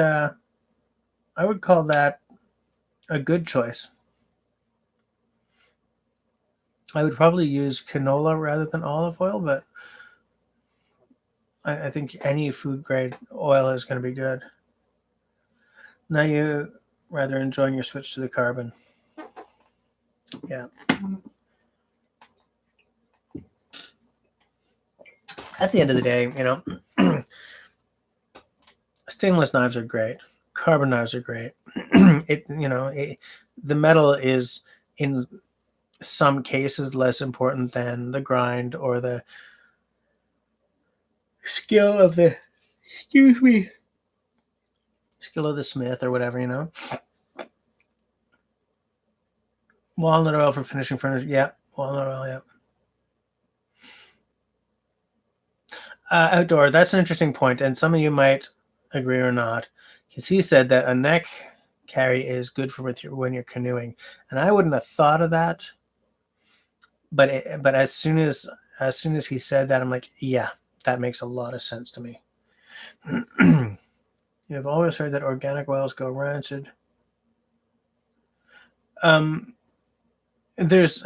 call that a good choice. I would probably use canola rather than olive oil, but I think any food grade oil is going to be good. Now you rather enjoying your switch to the carbon. Yeah. At the end of the day, you know, stainless knives are great. Carbon knives are great. The metal is in some cases less important than the grind or the skill of the skill of the smith or whatever, you know. Walnut oil for finishing furniture. Yeah, walnut oil, yeah. Outdoor, that's an interesting point, and some of you might agree or not, because he said that a neck carry is good for when you're canoeing, and I wouldn't have thought of that. But as soon as he said that, I'm like, yeah, that makes a lot of sense to me. You have always heard that organic oils go rancid. There's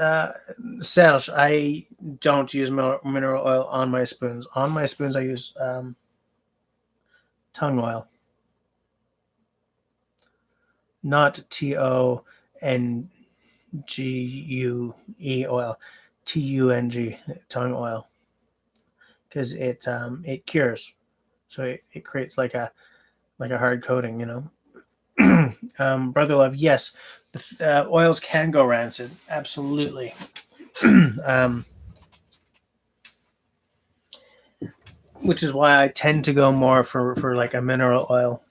Serge, I don't use mineral oil on my spoons. On my spoons, I use tongue oil, not TONGUE oil, TUNG, tongue oil, because it cures, so it creates like a hard coating, you know. Brother Love, yes, the oils can go rancid, absolutely. Which is why I tend to go more for like a mineral oil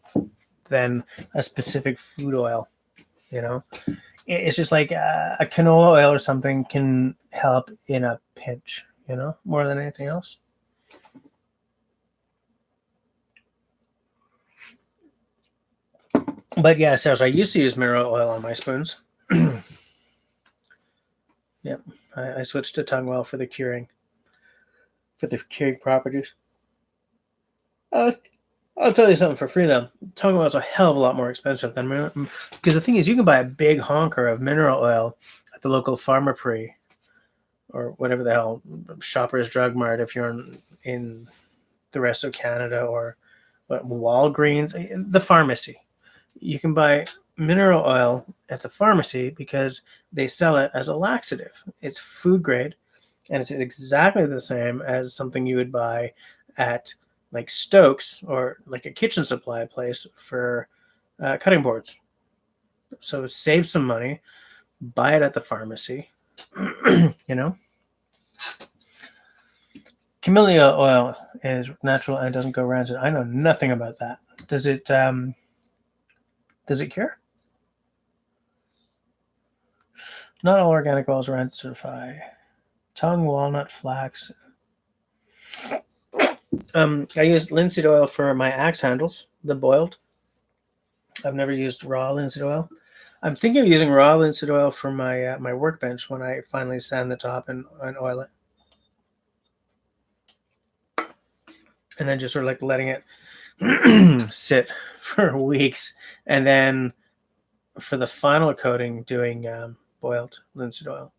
than a specific food oil, you know. It's just like a canola oil or something can help in a pinch, you know, more than anything else. But yeah, Serge, I used to use mineral oil on my spoons. Yep, I switched to tongue oil for the curing properties. I'll tell you something for free though. Tongue oil is a hell of a lot more expensive than because the thing is, you can buy a big honker of mineral oil at the local pharmacy or whatever the hell, Shoppers Drug Mart if you're in the rest of Canada, or Walgreens, the pharmacy. You can buy mineral oil at the pharmacy because they sell it as a laxative. It's food grade, and it's exactly the same as something you would buy at like Stokes or like a kitchen supply place for cutting boards. So save some money, buy it at the pharmacy. You know, camellia oil is natural and doesn't go rancid. I know nothing about that. Does it? Does it cure? Not all organic oils rancidify. Tongue, walnut, flax. I use linseed oil for my axe handles, the boiled. I've never used raw linseed oil. I'm thinking of using raw linseed oil for my my workbench when I finally sand the top and oil it, and then just sort of like letting it sit for weeks, and then for the final coating, doing boiled linseed oil.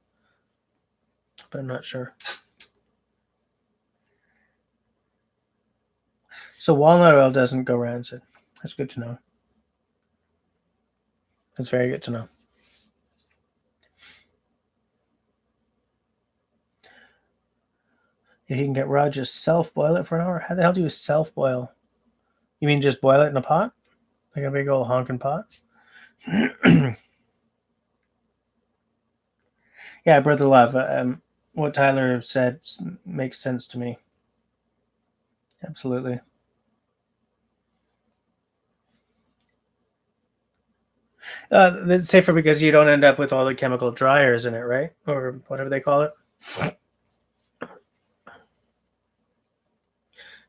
But I'm not sure. So walnut oil doesn't go rancid. That's good to know. That's very good to know. If you can get raw, just self-boil it for an hour. How the hell do you self-boil? You mean just boil it in a pot? Like a big old honking pot? Yeah, Brother Love. What Tyler said makes sense to me. Absolutely. It's safer because you don't end up with all the chemical dryers in it, right? Or whatever they call it.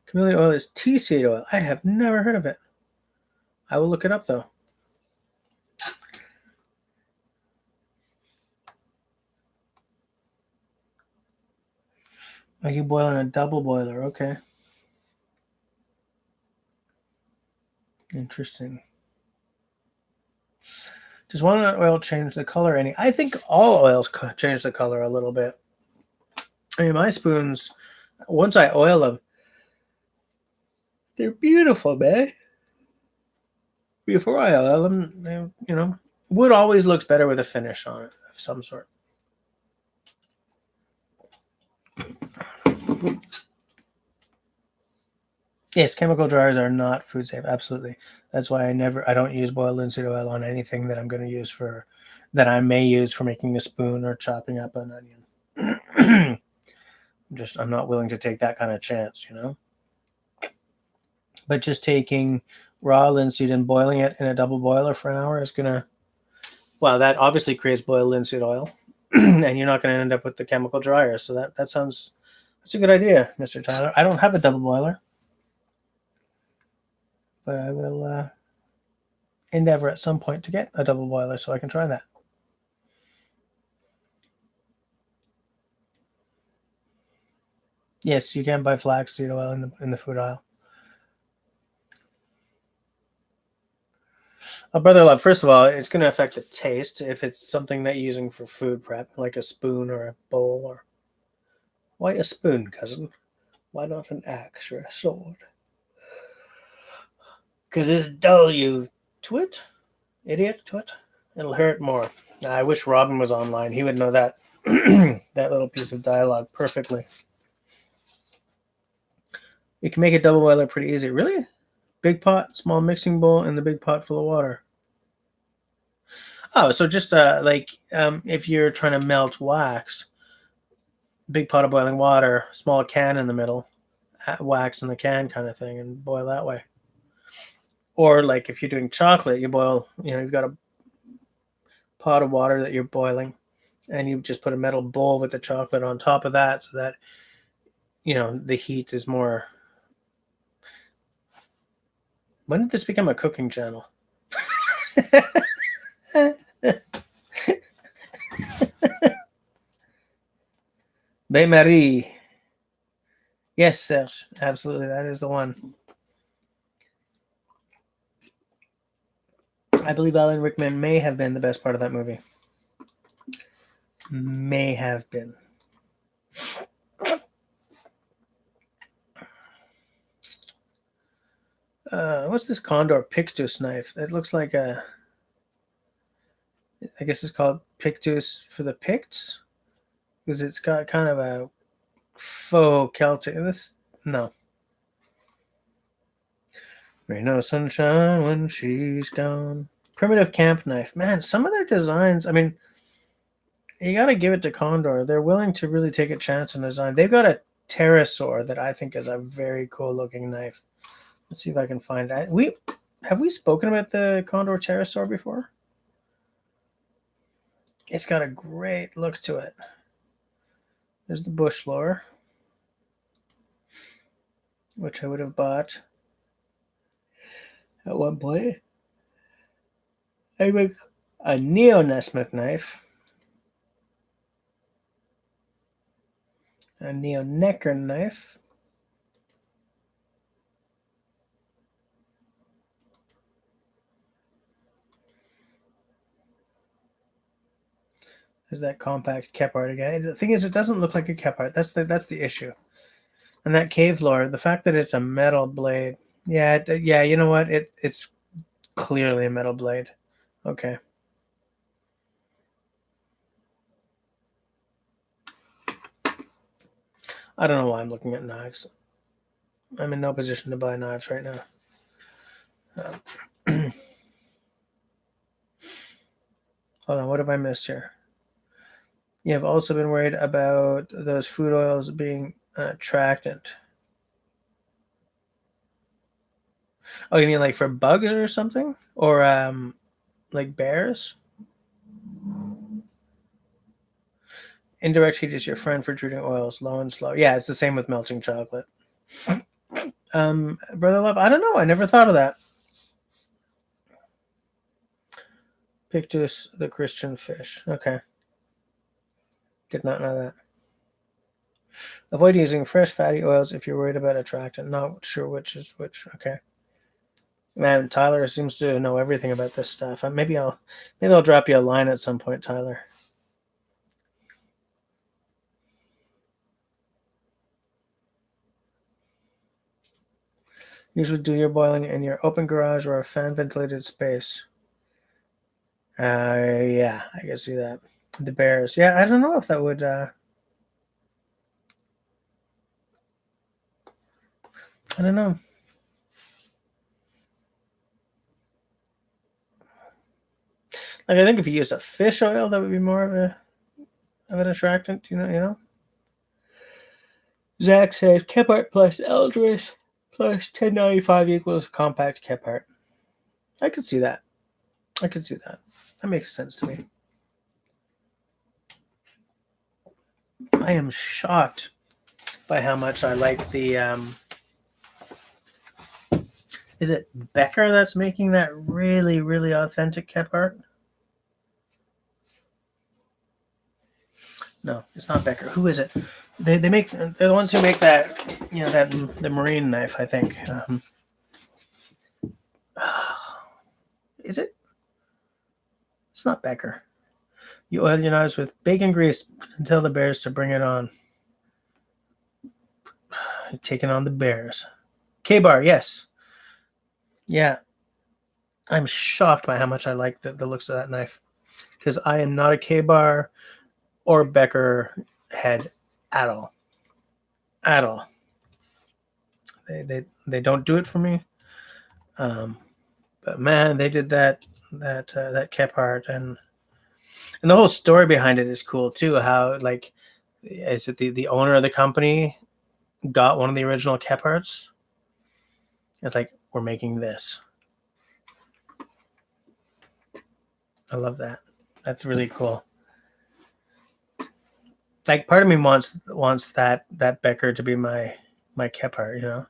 Camellia oil is tea seed oil. I have never heard of it. I will look it up though. Are you boiling a double boiler? Okay. Interesting. Does walnut oil change the color any? I think all oils change the color a little bit. I mean, my spoons, once I oil them, they're beautiful, man. Before I oil them, wood always looks better with a finish on it of some sort. Yes, chemical dryers are not food safe. Absolutely. That's why I don't use boiled linseed oil on anything that I'm going to use that I may use for making a spoon or chopping up an onion. I'm not willing to take that kind of chance, But just taking raw linseed and boiling it in a double boiler for an hour is well, that obviously creates boiled linseed oil, and you're not going to end up with the chemical dryer. So that's a good idea, Mr. Tyler. I don't have a double boiler, but I will endeavor at some point to get a double boiler so I can try that. Yes, you can buy flaxseed oil in the food aisle. Brother Love, first of all, it's going to affect the taste if it's something that you're using for food prep, like a spoon or a bowl. Or why a spoon, cousin? Why not an axe or a sword? Because it's dull, you twit, idiot, twit. It'll hurt more. I wish Robin was online. He would know that that little piece of dialogue perfectly. You can make a double boiler pretty easy. Really? Big pot, small mixing bowl, and the big pot full of water. Oh, so just if you're trying to melt wax, big pot of boiling water, small can in the middle, wax in the can kind of thing, and boil that way. Or like if you're doing chocolate, you boil, you've got a pot of water that you're boiling, and you just put a metal bowl with the chocolate on top of that so that, the heat is more. When did this become a cooking channel? Bain Marie. Yes, Serge. Absolutely. That is the one. I believe Alan Rickman may have been the best part of that movie. May have been. What's this Condor Pictus knife? It looks like I guess it's called Pictus for the Picts, because it's got kind of a faux Celtic. No. Ain't no sunshine when she's gone. Primitive camp knife. Man, some of their designs, I mean, you got to give it to Condor. They're willing to really take a chance in design. They've got a pterosaur that I think is a very cool looking knife. Let's see if I can find it. Have we spoken about the Condor pterosaur before? It's got a great look to it. There's the bush lore, which I would have bought at one point. I make a neo-Nesmith knife, a neo-Necker knife, there's that compact Kephart again. The thing is, it doesn't look like a Kephart. That's the issue. And that cave lore, the fact that it's a metal blade. Yeah, yeah. You know what? It's clearly a metal blade. Okay. I don't know why I'm looking at knives. I'm in no position to buy knives right now. Hold on, what have I missed here? You have also been worried about those food oils being attractant. Oh, you mean like for bugs or something? Or like bears? Indirect heat is your friend for treating oils, low and slow. Yeah, it's the same with melting chocolate. Brother Love, I don't know. I never thought of that. Pictus, the Christian fish. Okay. Did not know that. Avoid using fresh fatty oils if you're worried about attractant. Not sure which is which. Okay. Man, Tyler seems to know everything about this stuff. Maybe I'll drop you a line at some point, Tyler. Usually do your boiling in your open garage or a fan ventilated space. Yeah, I can see that. The bears. Yeah, I don't know if that would. I don't know. Like I think if you used a fish oil, that would be more of an attractant. You know. Zach says Kephart plus Eldris plus 1095 equals compact Kephart. I could see that. That makes sense to me. I am shocked by how much I like the. Is it Becker that's making that really, really authentic Kephart? No, it's not Becker. Who is it? They're the ones who make that the marine knife, I think. Is it? It's not Becker. You oil your knives with bacon grease and tell the bears to bring it on. Taking on the bears. K-Bar, yes. Yeah. I'm shocked by how much I like the looks of that knife. Because I am not a K-Bar or Becker head at all. At all. They don't do it for me. But man, they did that Kephart and the whole story behind it is cool too. How like is it the owner of the company got one of the original Kepharts? It's like we're making this. I love that. That's really cool. Like part of me wants that Becker to be my Kephart, you know.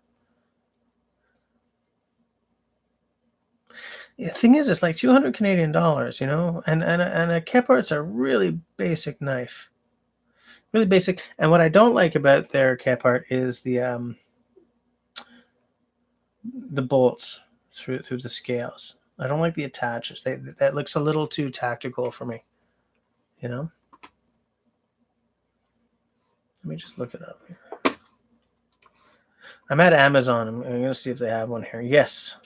The thing is, it's like 200 Canadian dollars, you know, and a Kephart's a really basic knife, really basic. And what I don't like about their Kephart is the bolts through the scales. I don't like the attaches. That looks a little too tactical for me, you know. Let me just look it up here. I'm at Amazon. I'm going to see if they have one here. Yes.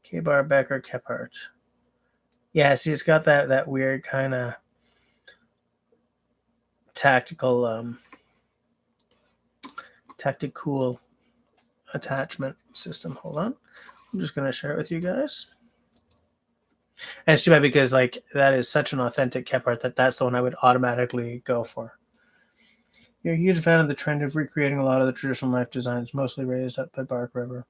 K-Bar Becker Kephart. Yeah, see, it's got that weird kind of tactical attachment system. Hold on. I'm just going to share it with you guys. And it's too bad because like that is such an authentic Kephart that's the one I would automatically go for. You're a huge fan of the trend of recreating a lot of the traditional knife designs, mostly raised up by Bark River.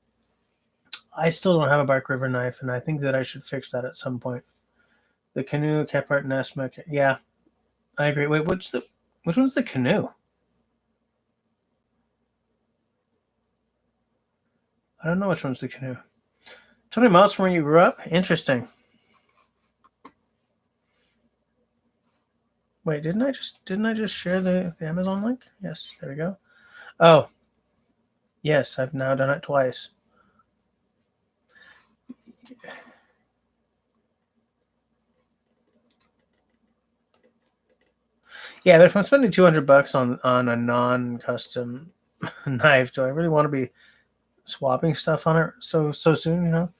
I still don't have a Bark River knife, and I think that I should fix that at some point. The canoe, Kephart, Nesma. Yeah, I agree. Wait, which one's the canoe? I don't know which one's the canoe. 20 miles from where you grew up? Interesting. Wait, didn't I just share the Amazon link? Yes, there we go. Oh, yes, I've now done it twice. Yeah, but if I'm spending $200 on a non-custom knife, do I really want to be swapping stuff on it so soon? You know,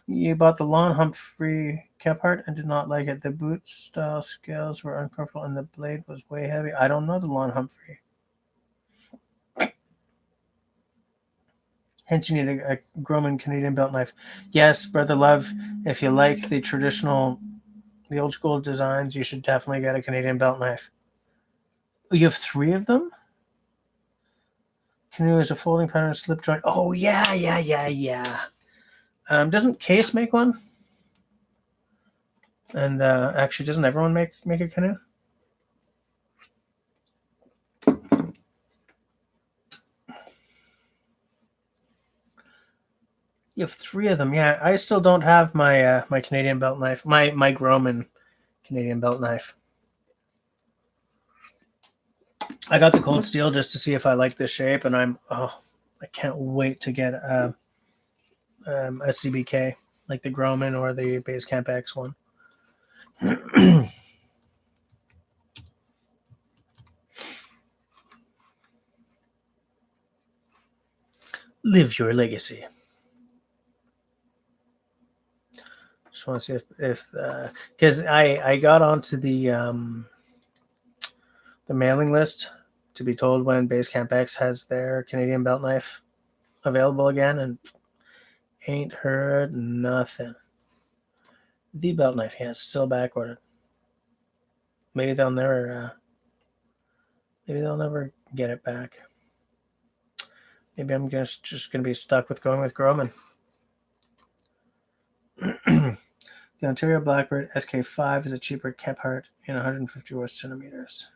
you bought the Lon Humphrey Kephart and did not like it. The boot style scales were uncomfortable, and the blade was way heavy. I don't know the Lon Humphrey. Hence, you need a Groman Canadian belt knife. Yes, Brother Love, if you like the traditional, the old school designs, you should definitely get a Canadian belt knife. You have 3 of them? Canoe is a folding pattern slip joint. Oh, yeah. Doesn't Case make one? And actually, doesn't everyone make a canoe? You have 3 of them. Yeah, I still don't have my my Canadian belt knife. My Groman Canadian belt knife. I got the Cold Steel just to see if I like this shape, and I can't wait to get a CBK like the Groman or the Basecamp X one. Live your legacy. Just want to see if because I got onto the mailing list to be told when Basecamp X has their Canadian belt knife available again, and ain't heard nothing. The belt knife, yeah, it's still back ordered. Maybe they'll never get it back. Maybe I'm just gonna be stuck with going with Groman. The Ontario Blackbird SK5 is a cheaper Kephart in 150 horse centimeters.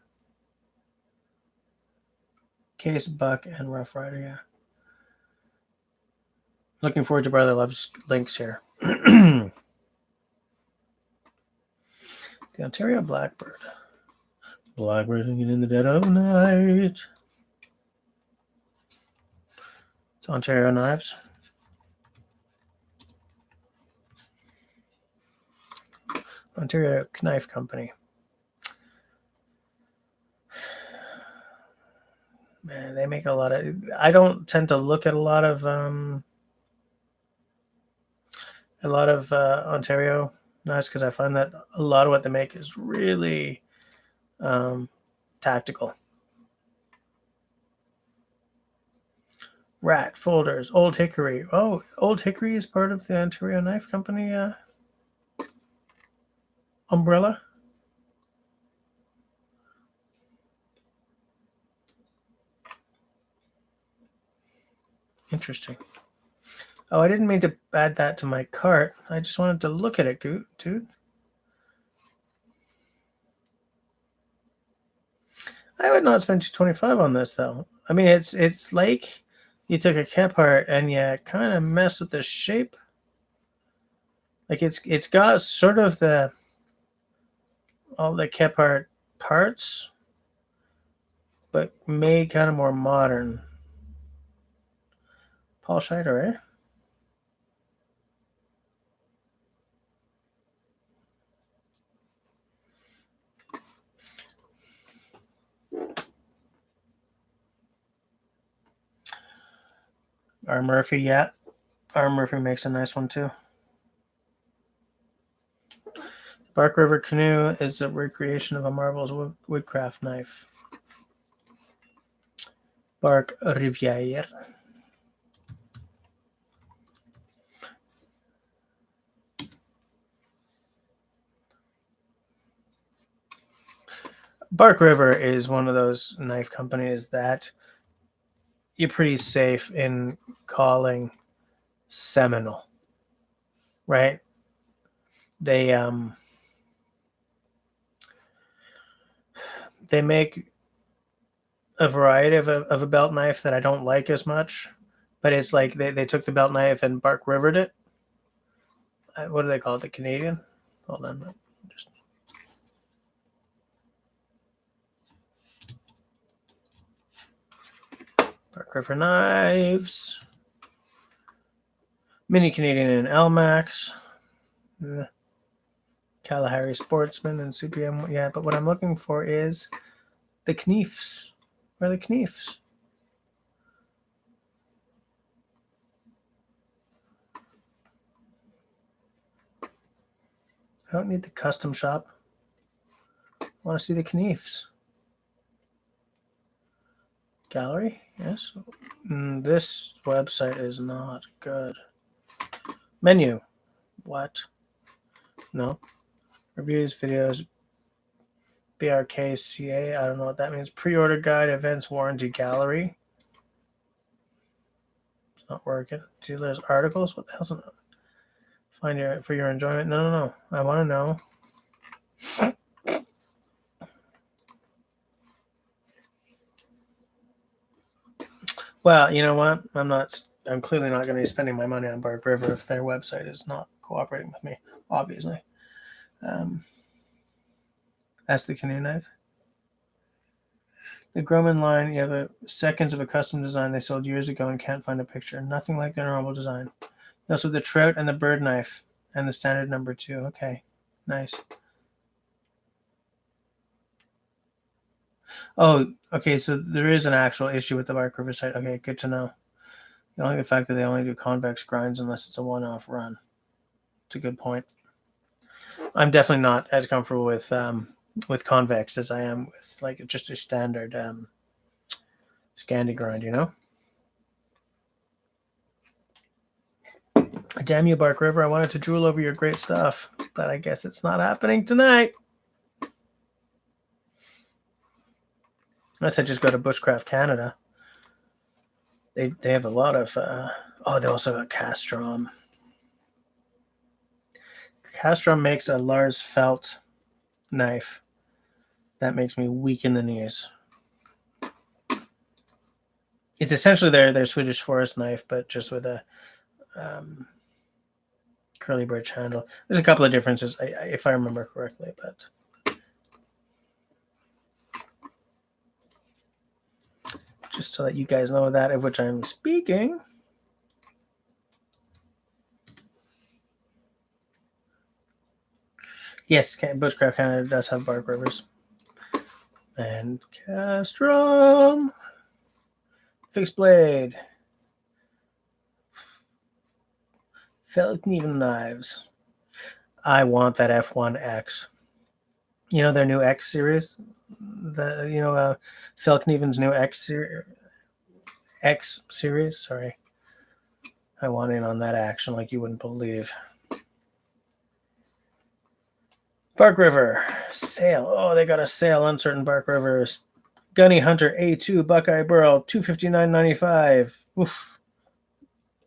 Case, Buck, and Rough Rider, yeah. Looking forward to Brother Love's links here. The Ontario Blackbird. Blackbird singing in the dead of night. It's Ontario Knives. Ontario Knife Company. Man, they make a lot of. I don't tend to look at a lot of Ontario knives because I find that a lot of what they make is really tactical. Rat folders, Old Hickory. Oh, Old Hickory is part of the Ontario Knife Company umbrella. Interesting. Oh, I didn't mean to add that to my cart. I just wanted to look at it, dude. I would not spend $225 on this though. I mean, it's like you took a Kephart and you kind of mess with the shape. Like it's got sort of all the Kephart parts, but made kind of more modern. Paul Scheider, eh? R. Murphy, yeah. R. Murphy makes a nice one too. Bark River Canoe is a recreation of a marvelous woodcraft knife. Bark Rivière. Bark River is one of those knife companies that you're pretty safe in calling seminal, right? They make a variety of a belt knife that I don't like as much, but it's like they took the belt knife and Bark Rivered it. What do they call it? The Canadian? Hold on. Just Bark River knives. Mini Canadian and LMAX. Kalahari Sportsman and CPM. Yeah, but what I'm looking for is the Kniefs. Where are the Kniefs? I don't need the custom shop. I want to see the Kniefs. Gallery? Yes. This website is not good. Menu. What? No. Reviews, videos, BRKCA. I don't know what that means. Pre-order guide, events, warranty, gallery. It's not working. Dealers, articles. What the hell's it? Find your for your enjoyment. No. I want to know. Well, you know what? I'm clearly not going to be spending my money on Bark River if their website is not cooperating with me, obviously. That's the canoe knife. The Grumman line, you have seconds of a custom design they sold years ago and can't find a picture. Nothing like their normal design. Also, the trout and the bird knife and the standard number 2. Okay, nice. Oh, okay, so there is an actual issue with the Bark River site. Okay, good to know. You don't like the fact that they only do convex grinds unless it's a one-off run. It's a good point. I'm definitely not as comfortable with convex as I am with like just a standard Scandi grind, you know? Damn you, Bark River. I wanted to drool over your great stuff, but I guess it's not happening tonight. Unless I just go to Bushcraft Canada. They have a lot of... they also got Castrom. Castrom makes a Lars Felt knife. That makes me weak in the knees. It's essentially their Swedish forest knife, but just with a curly bridge handle. There's a couple of differences, if I remember correctly, but just so that you guys know that of which I'm speaking. Yes, Bushcraft Canada does have Bark Rivers. And Castrom. Fixed blade. Feldknieven knives. I want that F1X. You know their new X series? Feldknieven's new X series? Sorry. I want in on that action like you wouldn't believe. Bark River. Sale. Oh, they got a sale on certain Bark Rivers. Gunny Hunter A2 Buckeye Burl, $259.95. Oof.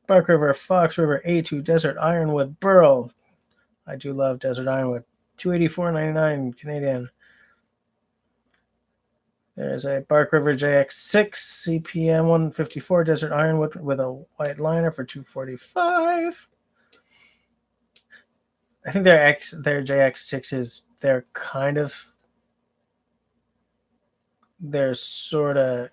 Bark River, Fox River A2 Desert Ironwood Burl. I do love Desert Ironwood. $284.99 Canadian. There's a Bark River JX6 CPM 154 Desert Ironwood with a white liner for $245. I think their JX6s, they're sort of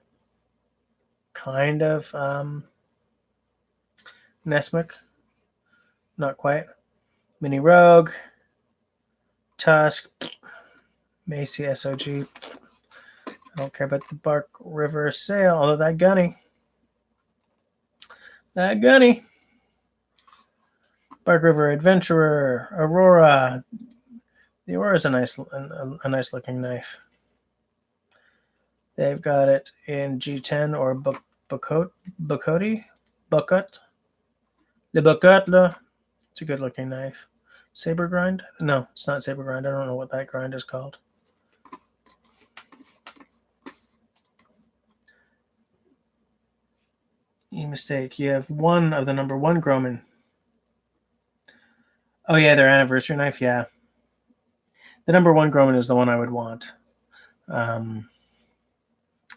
Nesmic. Not quite. Mini Rogue, Tusk, Macy SOG. I don't care about the Bark River sale, although that gunny. Bark River Adventurer, Aurora. The Aurora is a nice looking knife. They've got it in G10 or Bucut. The Bucut. It's a good looking knife. Saber grind? No, it's not saber grind. I don't know what that grind is called. You mistake. You have one of the number 1 Groman. Oh yeah, their anniversary knife. Yeah, the number 1 Groman is the one I would want.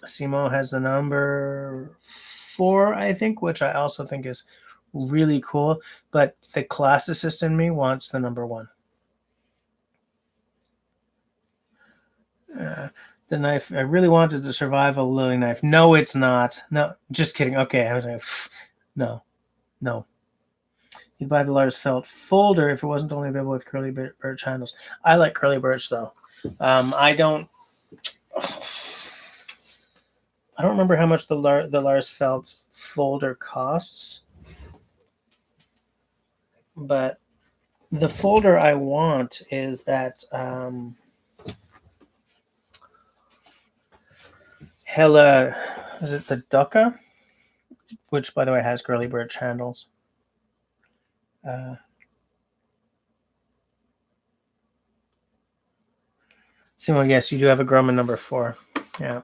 Simo has the number 4, I think, which I also think is really cool. But the classicist in me wants the number 1. The knife I really want is the survival lily knife. No, it's not. No, just kidding. Okay, I was like, no. You'd buy the Lars Felt folder if it wasn't only available with curly birch handles. I like curly birch though. I don't remember how much the Lars Felt folder costs, but the folder I want is that Hella, is it the Ducka? Which, by the way, has curly birch handles. Simo, yes, you do have a Grumman number 4. Yeah.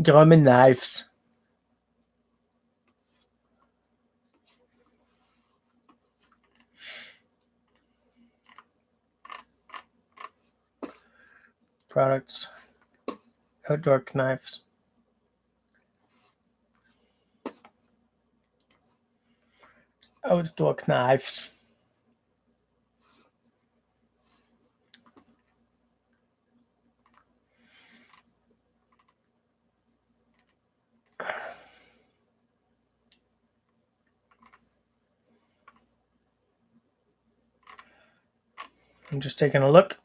Grumman knives. Products. Outdoor knives. Outdoor knives. I'm just taking a look.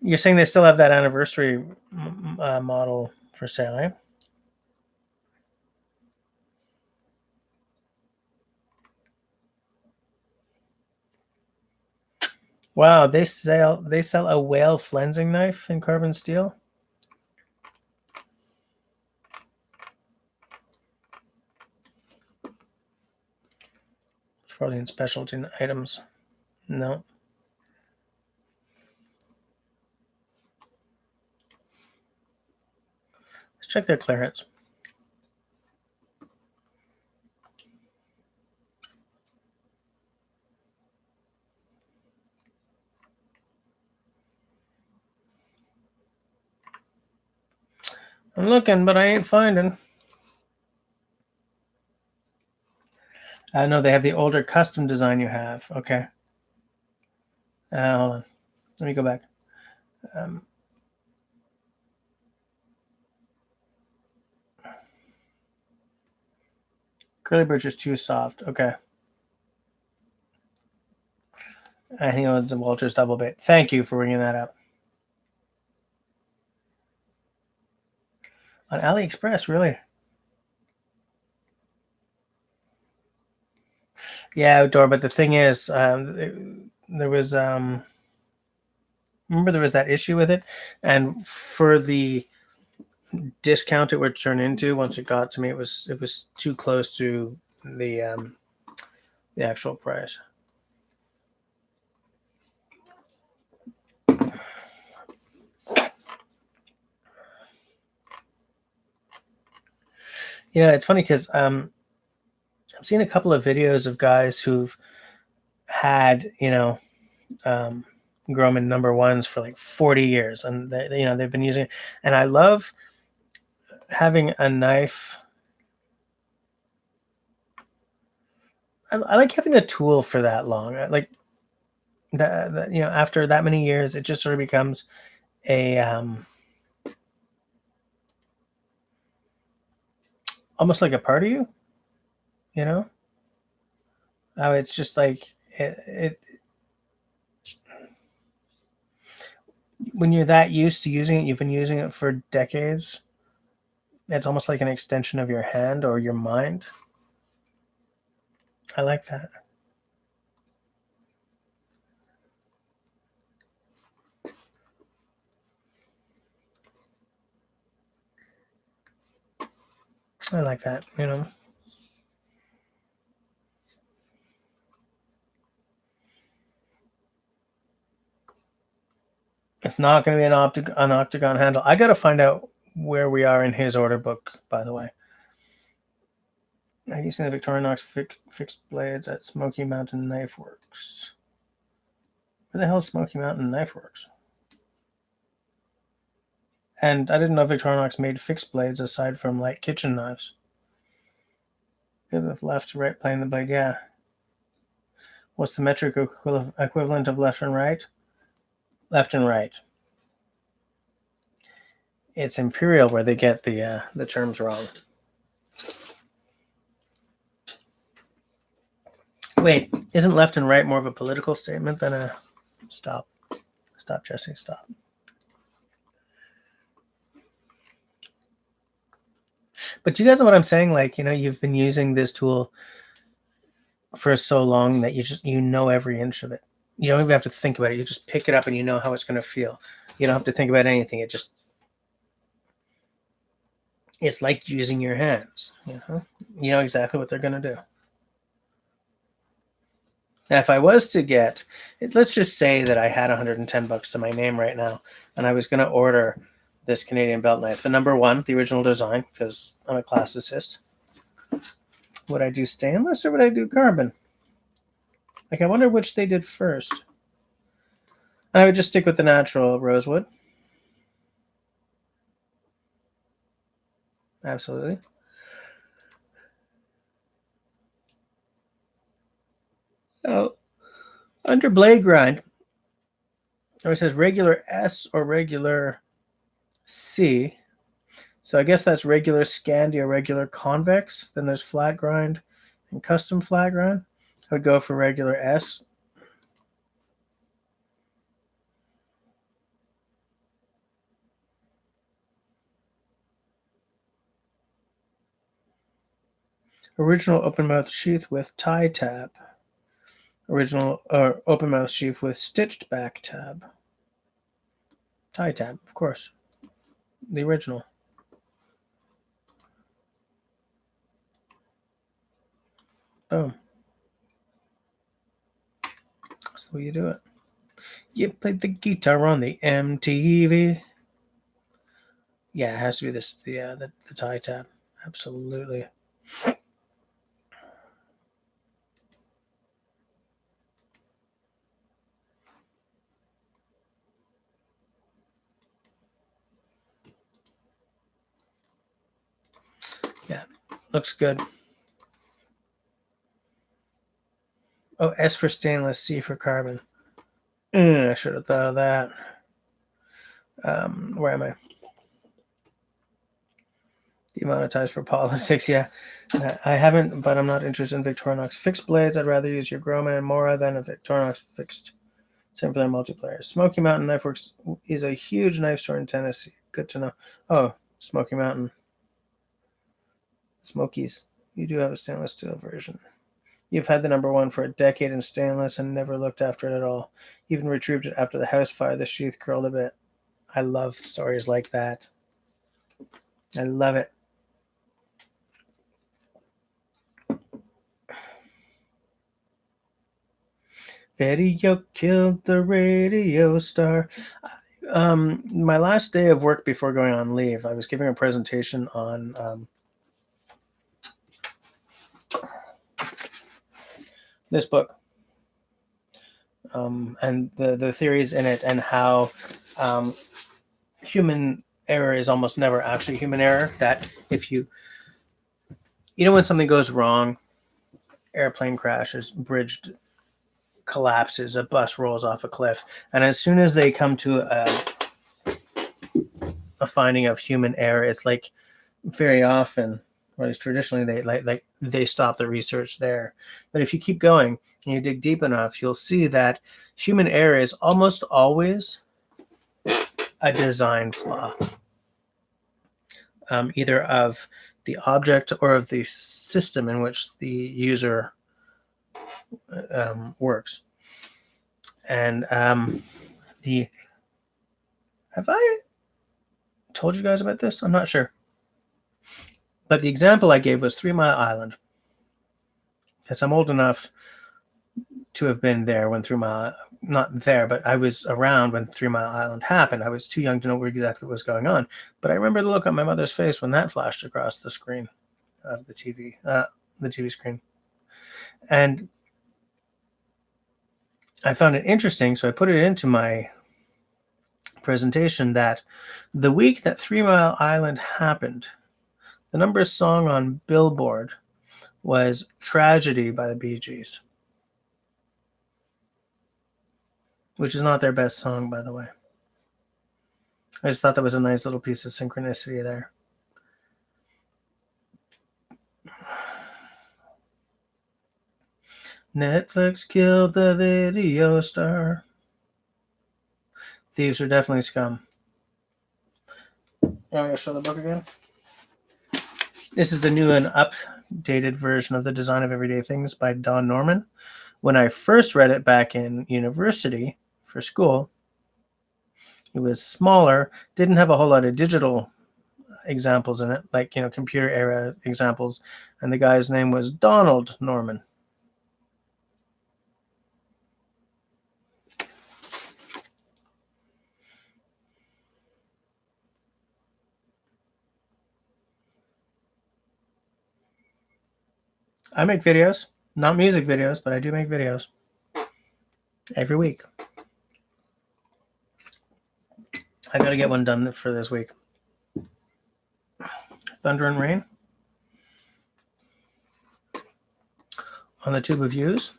You're saying they still have that anniversary model for sale, eh? Wow, they sell a whale flensing knife in carbon steel. It's probably in specialty items. No. Let's check their clearance. I'm looking, but I ain't finding. No, they have the older custom design you have. Okay. Hold on. Let me go back. Curly birch is too soft. Okay. I think it was a Walters double bit. Thank you for bringing that up. On AliExpress, really? Yeah, outdoor. But the thing is, there was remember there was that issue with it, and for the discount it would turn into once it got to me, it was too close to the actual price. Yeah, it's funny because I've seen a couple of videos of guys who've had Grumman number 1s for like 40 years, and they've been using it, and I love having a knife. I like having a tool for that long. Like that, after that many years, it just sort of becomes a almost like a part of you. It's just like it when you're that used to using it, you've been using it for decades. It's almost like an extension of your hand or your mind. I like that. I like that, It's not going to be an octagon handle. I got to find out where we are in his order book, by the way. I'm using the Victorinox fixed blades at Smoky Mountain Knife Works. Where the hell is Smoky Mountain Knife Works? And I didn't know Victorinox made fixed blades aside from like kitchen knives. The left to right plane the blade, yeah. What's the metric equivalent of left and right? Left and right. It's imperial where they get the terms wrong. Wait, isn't left and right more of a political statement than a stop? Stop, Jesse, stop. But do you guys know what I'm saying? Like, you know, you've been using this tool for so long that you know every inch of it. You don't even have to think about it. You just pick it up and you know how it's going to feel. You don't have to think about anything. It's like using your hands. You know exactly what they're going to do. Now, if I was to get, let's just say that I had $110 to my name right now, and I was going to order this Canadian belt knife, the number one, the original design, because I'm a classicist. Would I do stainless or would I do carbon? Like, I wonder which they did first. And I would just stick with the natural rosewood. Absolutely. Oh, under blade grind, it says regular S or regular C. So I guess that's regular Scandi or regular convex. Then there's flat grind and custom flat grind. I would go for regular S. Original open mouth sheath with tie tab. Original open mouth sheath with stitched back tab. Tie tab, of course. The original. Boom. That's the way you do it. You played the guitar on the MTV. Yeah, it has to be this the tie tab. Absolutely. Yeah, looks good. Oh, S for stainless, C for carbon. I should have thought of that. Where am I? Demonetized for politics, yeah. I haven't, but I'm not interested in Victorinox fixed blades. I'd rather use your Groman and Mora than a Victorinox fixed. Same for their multiplayer. Smoky Mountain Knife Works is a huge knife store in Tennessee. Good to know. Oh, Smoky Mountain. Smokies. You do have a stainless steel version. You've had the number one for a decade in stainless and never looked after it at all. Even retrieved it after the house fire. The sheath curled a bit. I love stories like that. I love it. Video killed the radio star. My last day of work before going on leave, I was giving a presentation on this book and the theories in it and how human error is almost never actually human error. That if you know when something goes wrong, airplane crashes, bridge collapses, a bus rolls off a cliff, and as soon as they come to a finding of human error, it's like very often, or at least traditionally, they stop the research there. But if you keep going and you dig deep enough, you'll see that human error is almost always a design flaw, either of the object or of the system in which the user works. And have I told you guys about this? I'm not sure. But the example I gave was 3 Mile Island, because I'm old enough to have been there when 3 Mile not there, but I was around when 3 Mile Island happened. I was too young to know exactly what was going on. But I remember the look on my mother's face when that flashed across the screen of the TV screen. And I found it interesting, so I put it into my presentation that the week that 3 Mile Island happened, the number song on Billboard was Tragedy by the Bee Gees, which is not their best song, by the way. I just thought that was a nice little piece of synchronicity there. Netflix killed the video star. Thieves are definitely scum. Now I'm going to show the book again. This is the new and updated version of The Design of Everyday Things by Don Norman. When I first read it back in university for school, it was smaller, didn't have a whole lot of digital examples in it, like, computer era examples. And the guy's name was Donald Norman. I make videos, not music videos, but I do make videos every week. I got to get one done for this week. Thunder and Rain on the Tube of Views.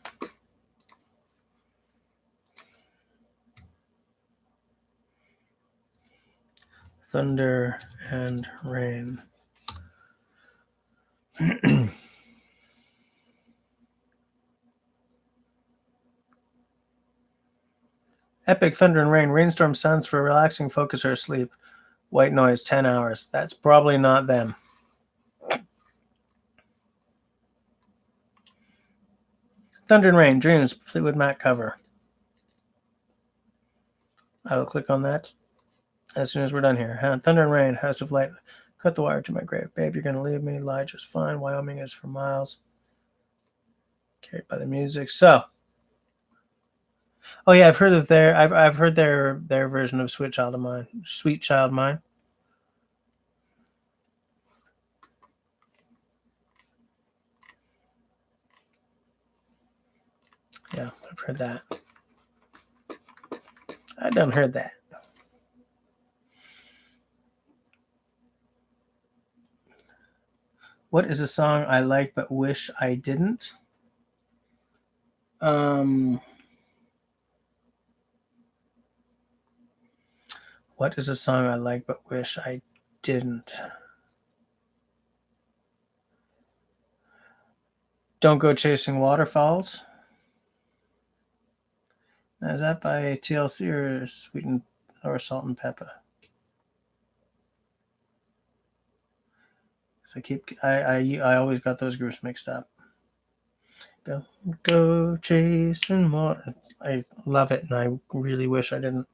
Thunder and Rain. Epic thunder and rain. Rainstorm sounds for relaxing focus or sleep. White noise, 10 hours. That's probably not them. Thunder and Rain, Dreams, Fleetwood Mac cover. I will click on that as soon as we're done here. Thunder and Rain, House of Light. Cut the wire to my grave. Babe, you're going to leave me. Lie just fine. Wyoming is for miles. Carried by the music. So, oh yeah, I've heard of I've heard their version of Sweet Child Mine. Yeah, I've heard that. I done heard that. What is a song I like but wish I didn't? What is a song I like but wish I didn't? Don't Go Chasing Waterfalls. Now, is that by TLC or Salt and Pepper? I always got those groups mixed up. Don't go chasing water. I love it, and I really wish I didn't.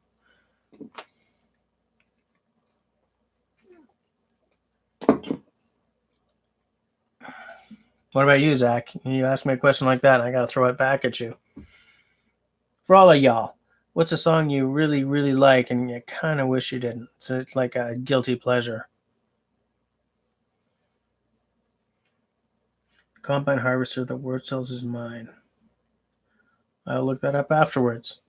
What about you, Zach? You ask me a question like that, and I got to throw it back at you. For all of y'all, what's a song you really, really like and you kind of wish you didn't? So it's like a guilty pleasure. Combine Harvester, The Word Cells Is Mine. I'll look that up afterwards.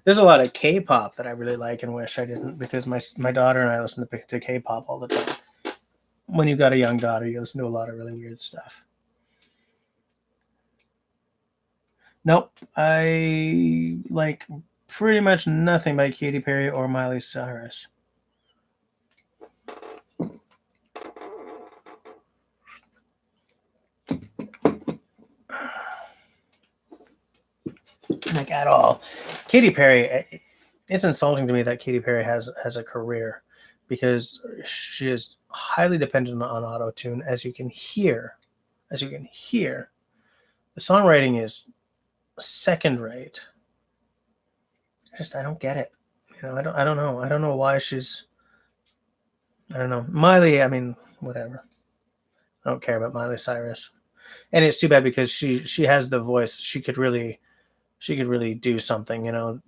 There's a lot of K-pop that I really like and wish I didn't, because my daughter and I listen to K-pop all the time. When you've got a young daughter, you listen to a lot of really weird stuff. Nope. I like pretty much nothing by Katy Perry or Miley Cyrus. Like, at all. Katy Perry, it's insulting to me that Katy Perry has a career, because she is highly dependent on auto-tune, as you can hear. The songwriting is second rate. I don't get it. I don't know. I don't know why she's. I don't know. Miley, I mean, whatever. I don't care about Miley Cyrus, and it's too bad, because she has the voice. She could really she could really do something, you know,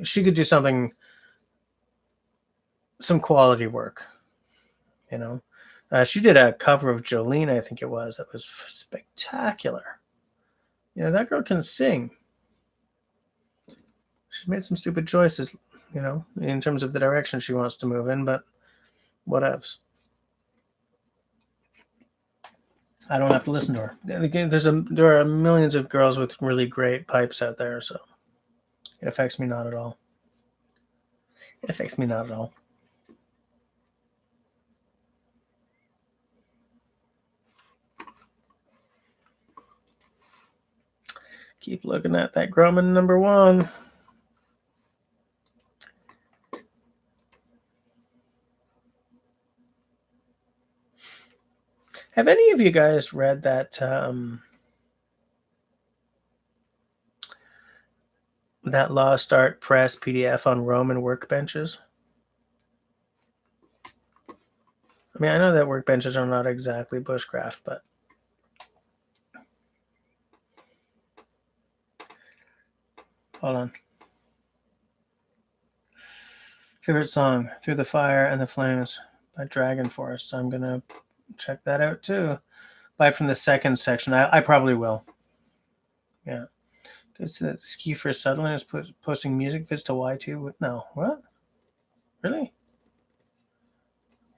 she could do something, some quality work, you know. She did a cover of Jolene, I think it was, that was spectacular. You know, that girl can sing. She's made some stupid choices, you know, in terms of the direction she wants to move in, but whatevs. I don't have to listen to her. There are millions of girls with really great pipes out there, so it affects me not at all. It affects me not at all. Keep looking at that Grumman number 1. Have any of you guys read that that Lost Art Press PDF on Roman workbenches? I mean, I know that workbenches are not exactly bushcraft, but hold on. Favorite song, Through the Fire and the Flames by Dragon Force. I'm going to check that out too. Buy from the second section. I probably will. Yeah. It's the Ski for Sutherland is posting music vids to Y2. No, what? Really?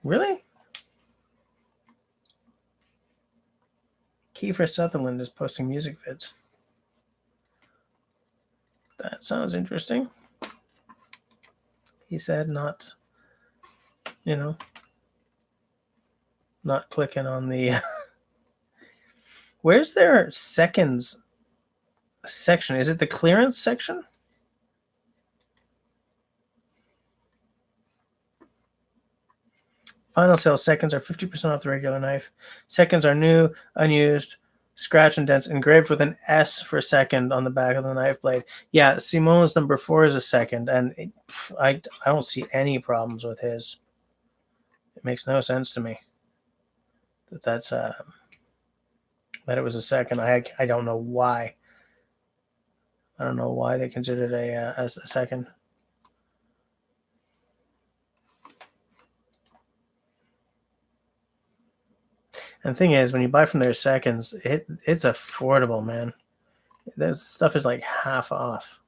Really? Kiefer Sutherland is posting music vids. That sounds interesting. He said not, you know, not clicking on the... Where's their seconds section? Is it the clearance section? Final sale seconds are 50% off the regular knife. Seconds are new, unused, scratch and dents, engraved with an S for second on the back of the knife blade. Yeah, Simone's number 4 is a second, and I don't see any problems with his. It makes no sense to me that it was a second. I don't know why. I don't know why they considered it a second. And the thing is, when you buy from their seconds, it's affordable, man. This stuff is like half off.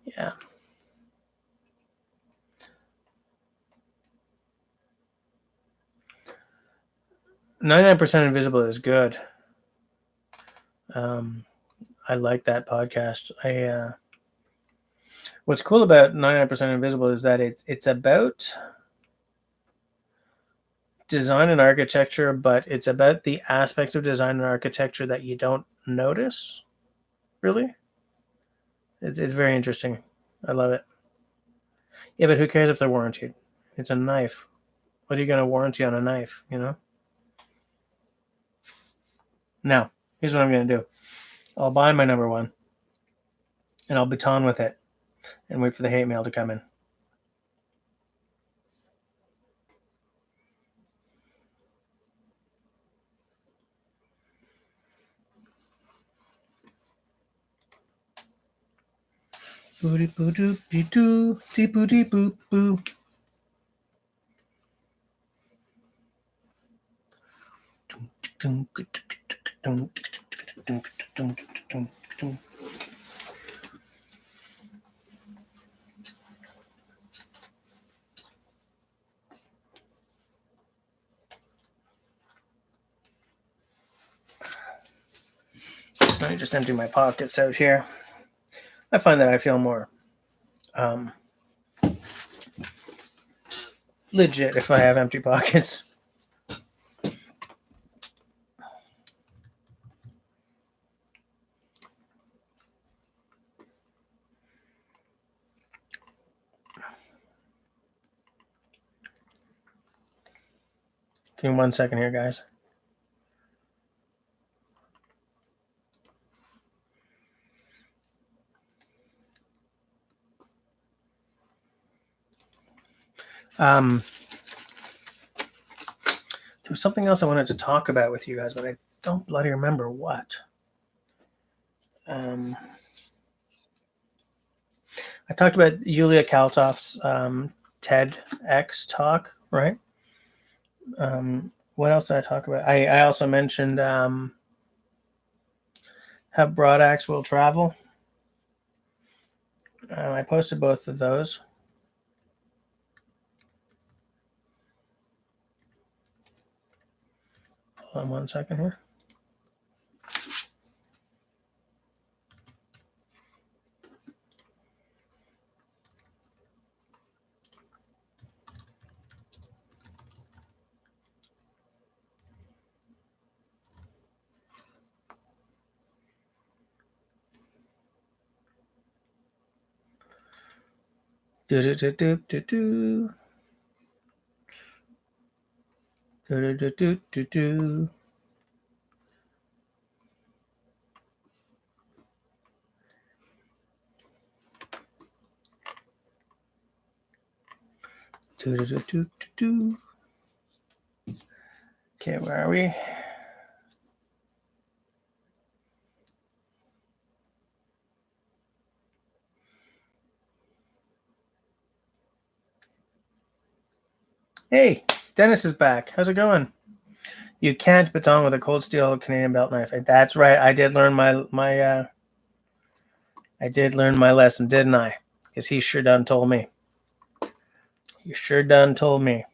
Yeah. "99% Invisible" is good. I like that podcast. What's cool about 99% Invisible is that it's about design and architecture, but it's about the aspects of design and architecture that you don't notice, really. It's very interesting. I love it. Yeah, but who cares if they're warranted? It's a knife. What are you going to warranty on a knife, you know? Now, here's what I'm going to do. I'll buy my number 1, and I'll baton with it, and wait for the hate mail to come in. Booty boo doo dee doo dee boo dee boo boo. Let me just empty my pockets out here. I find that I feel more legit if I have empty pockets. Give me 1 second here, guys. There was something else I wanted to talk about with you guys, but I don't bloody remember what. I talked about Yulia Kaltoff's TEDx talk, right? What else did I talk about? I also mentioned how broadaxe will travel. I posted both of those. Hold on 1 second here. Do do do do do do. Do do do do do. Do do do do do do. Okay, where are we? Hey, Dennis is back. How's it going? You can't baton with a cold steel Canadian belt knife. That's right. I did learn my lesson, didn't I? Because he sure done told me. He sure done told me.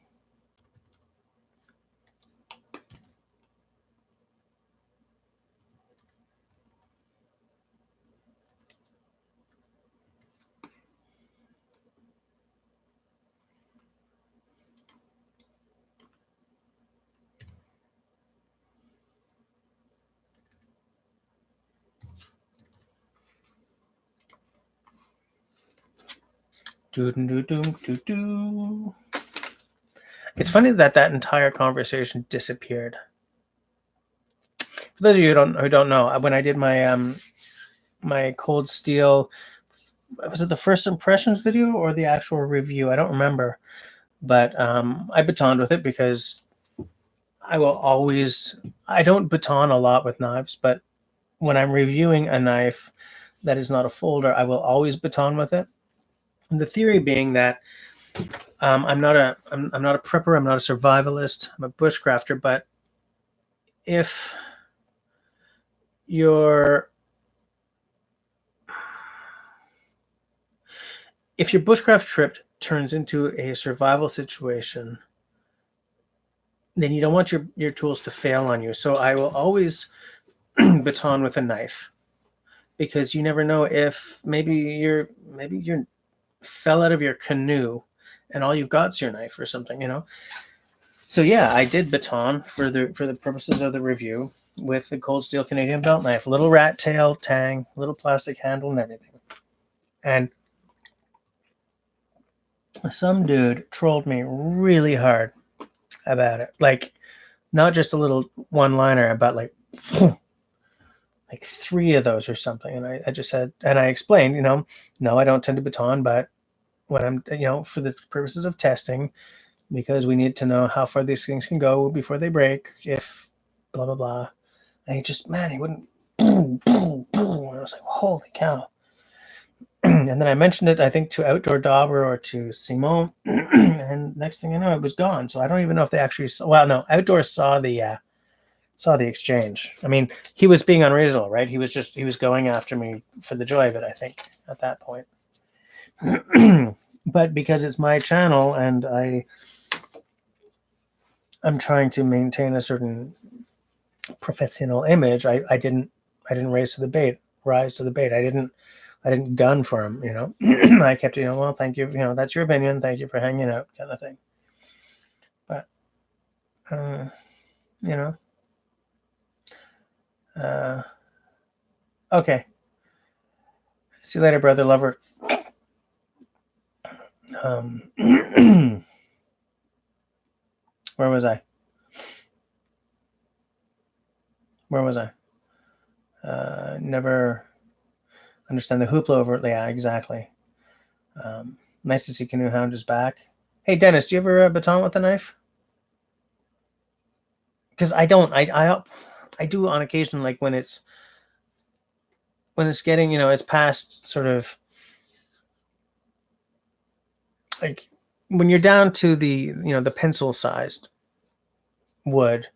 Do-do-do-do-do-do. It's funny that entire conversation disappeared. For those of you who don't know, when I did my my cold steel, was it the first impressions video or the actual review? I don't remember, but I batoned with it because I don't baton a lot with knives, but when I'm reviewing a knife that is not a folder, I will always baton with it. And the theory being that I'm not a prepper, I'm not a survivalist, I'm a bushcrafter, but if your bushcraft trip turns into a survival situation, then you don't want your tools to fail on you. So I will always baton with a knife, because you never know if maybe you're fell out of your canoe and all you've got's your knife or something, you know. So yeah, I did baton for the purposes of the review with the cold steel Canadian belt knife, little rat tail tang, little plastic handle and everything. And some dude trolled me really hard about it. Like, not just a little one-liner, but like 3 of those or something. And I just said, and I explained, no, I don't tend to baton, but when I'm, for the purposes of testing, because we need to know how far these things can go before they break, if blah, blah, blah. And he just, man, he wouldn't, boom, boom, boom. And I was like, holy cow. And then I mentioned it, I think, to Outdoor Dauber or to Simon, and next thing I know, it was gone. So I don't even know if they actually saw, well, no, Outdoor saw the exchange. I mean, he was being unreasonable, right? He was going after me for the joy of it, I think, at that point. But because it's my channel and I'm trying to maintain a certain professional image, I didn't rise to the bait. I didn't gun for him, I kept, well, thank you, that's your opinion, thank you for hanging out, kind of thing. But okay, see you later, brother lover. Where was I? Never understand the hoopla over it. Yeah, exactly. Nice to see Canoe Hound is back. Hey, Dennis, do you ever baton with a knife? Because I don't. I do on occasion, like when it's getting, it's past sort of like when you're down to the pencil sized wood.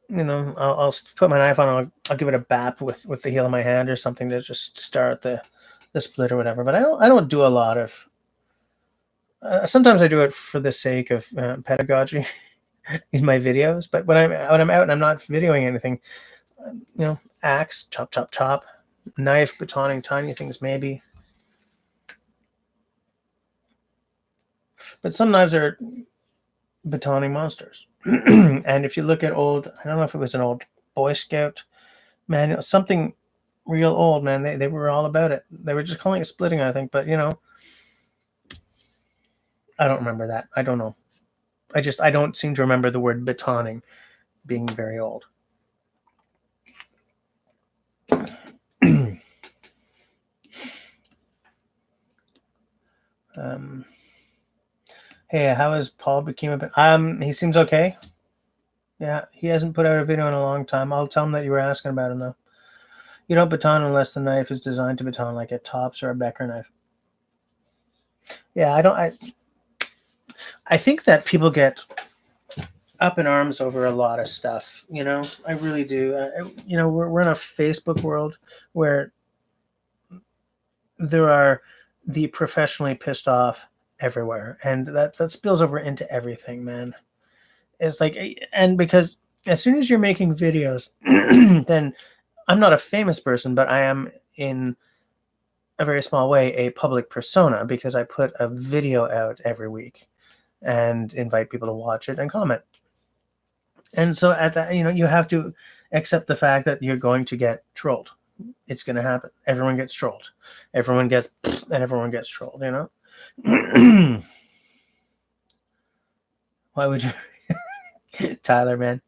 I'll put my knife on. I'll give it a bap with the heel of my hand or something to just start the split or whatever. But I don't do a lot of. Sometimes I do it for the sake of pedagogy in my videos. But when I'm out and I'm not videoing anything, axe, chop, chop, chop, knife, batoning, tiny things maybe. But some knives are batoning monsters. And if you look at I don't know if it was an old Boy Scout manual, something real old, man, they were all about it. They were just calling it splitting, I think. But I don't remember that. I don't know. I don't seem to remember the word batoning being very old. Hey, how has Paul became a bit? He seems okay. Yeah, he hasn't put out a video in a long time. I'll tell him that you were asking about him though. You don't baton unless the knife is designed to baton, like a Tops or a Becker knife. Yeah, I don't. I think that people get up in arms over a lot of stuff. I really do. We're in a Facebook world where there are the professionally pissed off everywhere, and that spills over into everything, man. It's like, and because as soon as you're making videos, then I'm not a famous person, but I am in a very small way a public persona because I put a video out every week and invite people to watch it and comment. And so at that, you have to accept the fact that you're going to get trolled. It's going to happen. Everyone gets trolled. Everyone gets and everyone gets trolled. Why would you, Tyler? Man,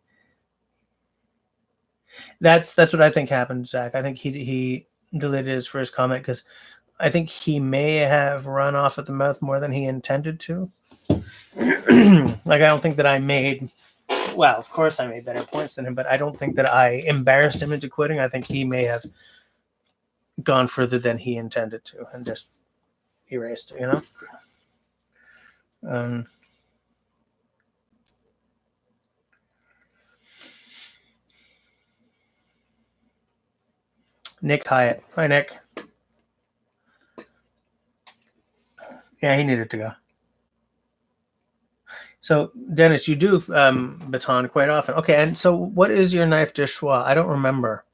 that's what I think happened, Zach. I think he deleted his first comment because I think he may have run off at the mouth more than he intended to. Like, I don't think that I made. Well, of course I made better points than him, but I don't think that I embarrassed him into quitting. I think he may have gone further than he intended to and just erased it, Nick Hyatt. Hi, Nick. Yeah, he needed to go. So, Dennis, you do baton quite often. Okay, and so what is your knife de choix? I don't remember.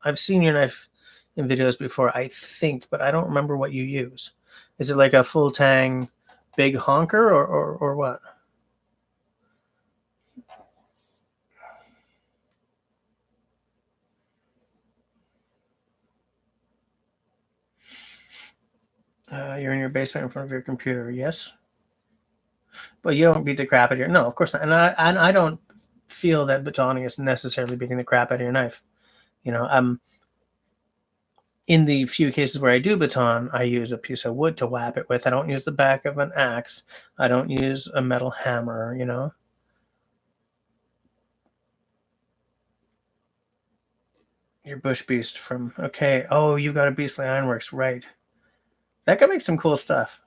I've seen your knife in videos before, I think, but I don't remember what you use. Is it like a full tang big honker or what? You're in your basement in front of your computer, yes? But you don't beat the crap out of your. No, of course not. And I don't feel that batoning is necessarily beating the crap out of your knife. In the few cases where I do baton, I use a piece of wood to whap it with. I don't use the back of an axe. I don't use a metal hammer. Your bush beast from. Okay. Oh, you got a Beastly Ironworks, right? That guy makes some cool stuff.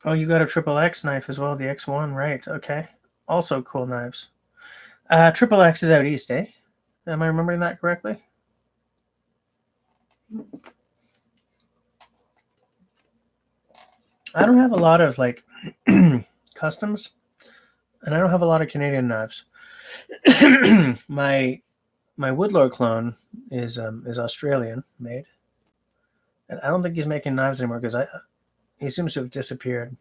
Oh, you got a triple X knife as well, the X1, right? Okay. Also cool knives. Triple X is out east, eh? Am I remembering that correctly? I don't have a lot of like customs, and I don't have a lot of Canadian knives. my Woodlore clone is Australian made, and I don't think he's making knives anymore because he seems to have disappeared,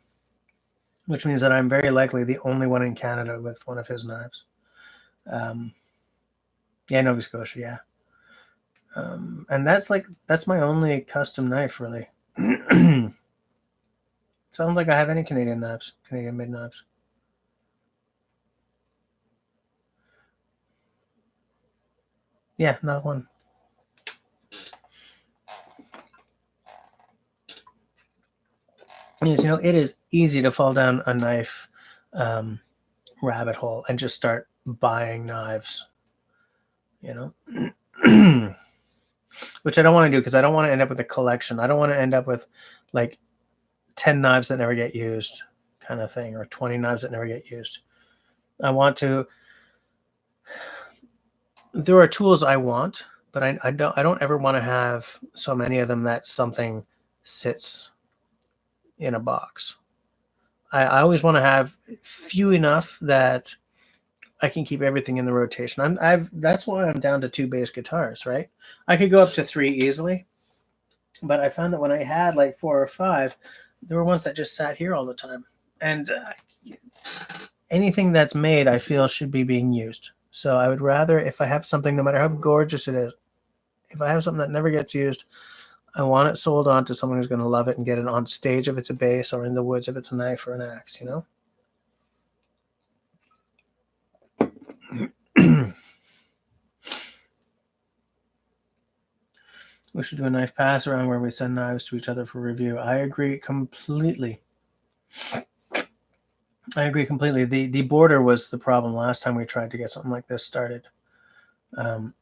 which means that I'm very likely the only one in Canada with one of his knives. Yeah, Nova Scotia, yeah. And that's my only custom knife, really. So I don't think I have any Canadian knives, Canadian made knives. Yeah, not one. Yes, it is easy to fall down a knife rabbit hole and just start buying knives, which I don't want to do because I don't want to end up with a collection. I don't want to end up with like 10 knives that never get used kind of thing, or 20 knives that never get used. I want to, there are tools I want, but I don't ever want to have so many of them that something sits in a box. I always want to have few enough that I can keep everything in the rotation. That's why I'm down to 2 bass guitars, right? I could go up to 3 easily, but I found that when I had like 4 or 5, there were ones that just sat here all the time. And anything that's made, I feel, should be being used. So I would rather, if I have something, no matter how gorgeous it is, if I have something that never gets used, I want it sold on to someone who's going to love it and get it on stage if it's a bass, or in the woods if it's a knife or an axe, We should do a knife pass around where we send knives to each other for review. I agree completely. The border was the problem last time we tried to get something like this started. But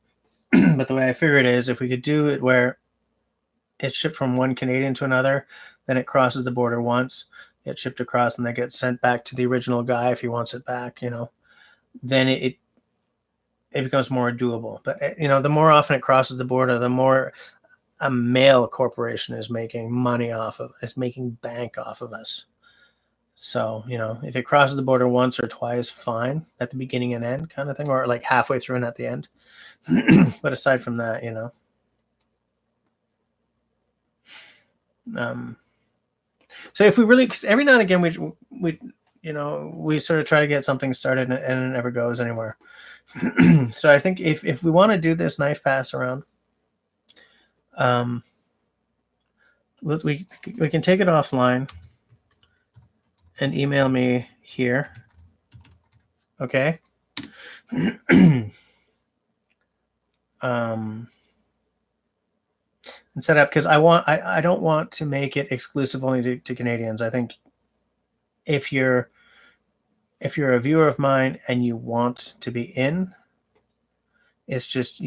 the way I figure it is, if we could do it where it's shipped from one Canadian to another, then it crosses the border once, gets shipped across, and then gets sent back to the original guy if he wants it back, then it becomes more doable. But the more often it crosses the border, the more a male corporation is making money making bank off of us. So, if it crosses the border once or twice, fine, at the beginning and end kind of thing, or like halfway through and at the end. But aside from that, so if we really, because every now and again we sort of try to get something started and it never goes anywhere. So I think if we want to do this knife pass around, we can take it offline and email me here, okay? And set up, because I don't want to make it exclusive only to Canadians. I think if you're a viewer of mine and you want to be in, it's just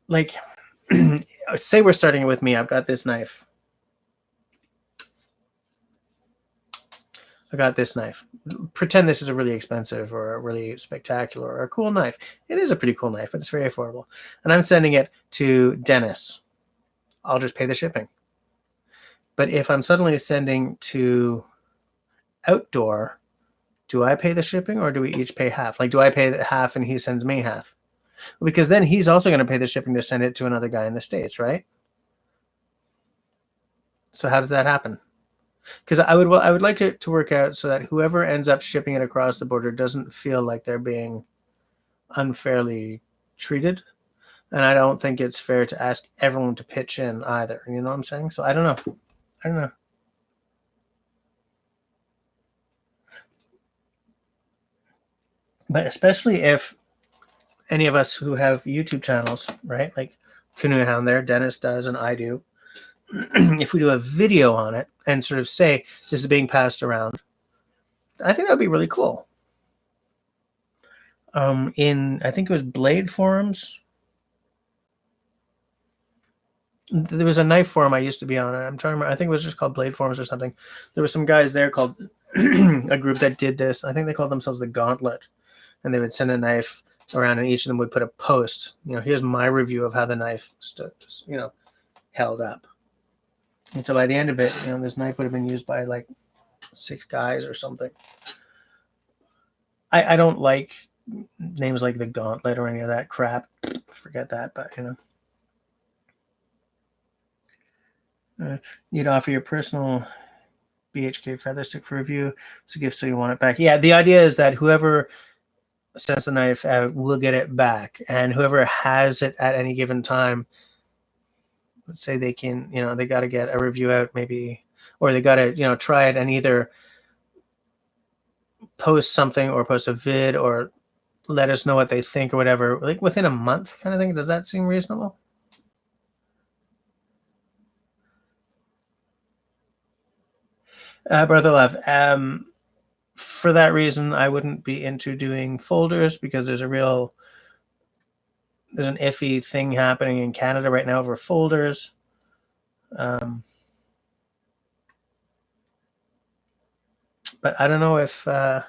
like, say we're starting with me. I've got this knife. Pretend this is a really expensive or a really spectacular or a cool knife. It is a pretty cool knife, but it's very affordable. And I'm sending it to Dennis. I'll just pay the shipping. But if I'm suddenly sending to Outdoor, do I pay the shipping, or do we each pay half? Like, do I pay half and he sends me half? Because then he's also going to pay the shipping to send it to another guy in the States, right? So how does that happen? Because I would like it to work out so that whoever ends up shipping it across the border doesn't feel like they're being unfairly treated. And I don't think it's fair to ask everyone to pitch in either. You know what I'm saying? So I don't know. But especially if any of us who have YouTube channels, right? Like Canoe Hound there, Dennis does, and I do. If we do a video on it and sort of say this is being passed around, I think that would be really cool. I think it was Blade Forums. There was a knife forum I used to be on. I'm trying to remember. I think it was just called Blade Forums or something. There were some guys there called a group that did this. I think they called themselves the Gauntlet, and they would send a knife around, and each of them would put a post. Here's my review of how the knife stood, held up. And so by the end of it, this knife would have been used by like 6 guys or something. I don't like names like the Gauntlet or any of that crap. Forget that, but you'd offer your personal BHK feather stick for review. It's a gift, so you want it back. Yeah, the idea is that whoever sends the knife out will get it back, and whoever has it at any given time, let's say they can, they got to get a review out maybe, or they got to, try it and either post something or post a vid or let us know what they think or whatever, like within a month kind of thing. Does that seem reasonable? Brother Love, for that reason, I wouldn't be into doing folders because there's an iffy thing happening in Canada right now over folders. But I don't know if, like,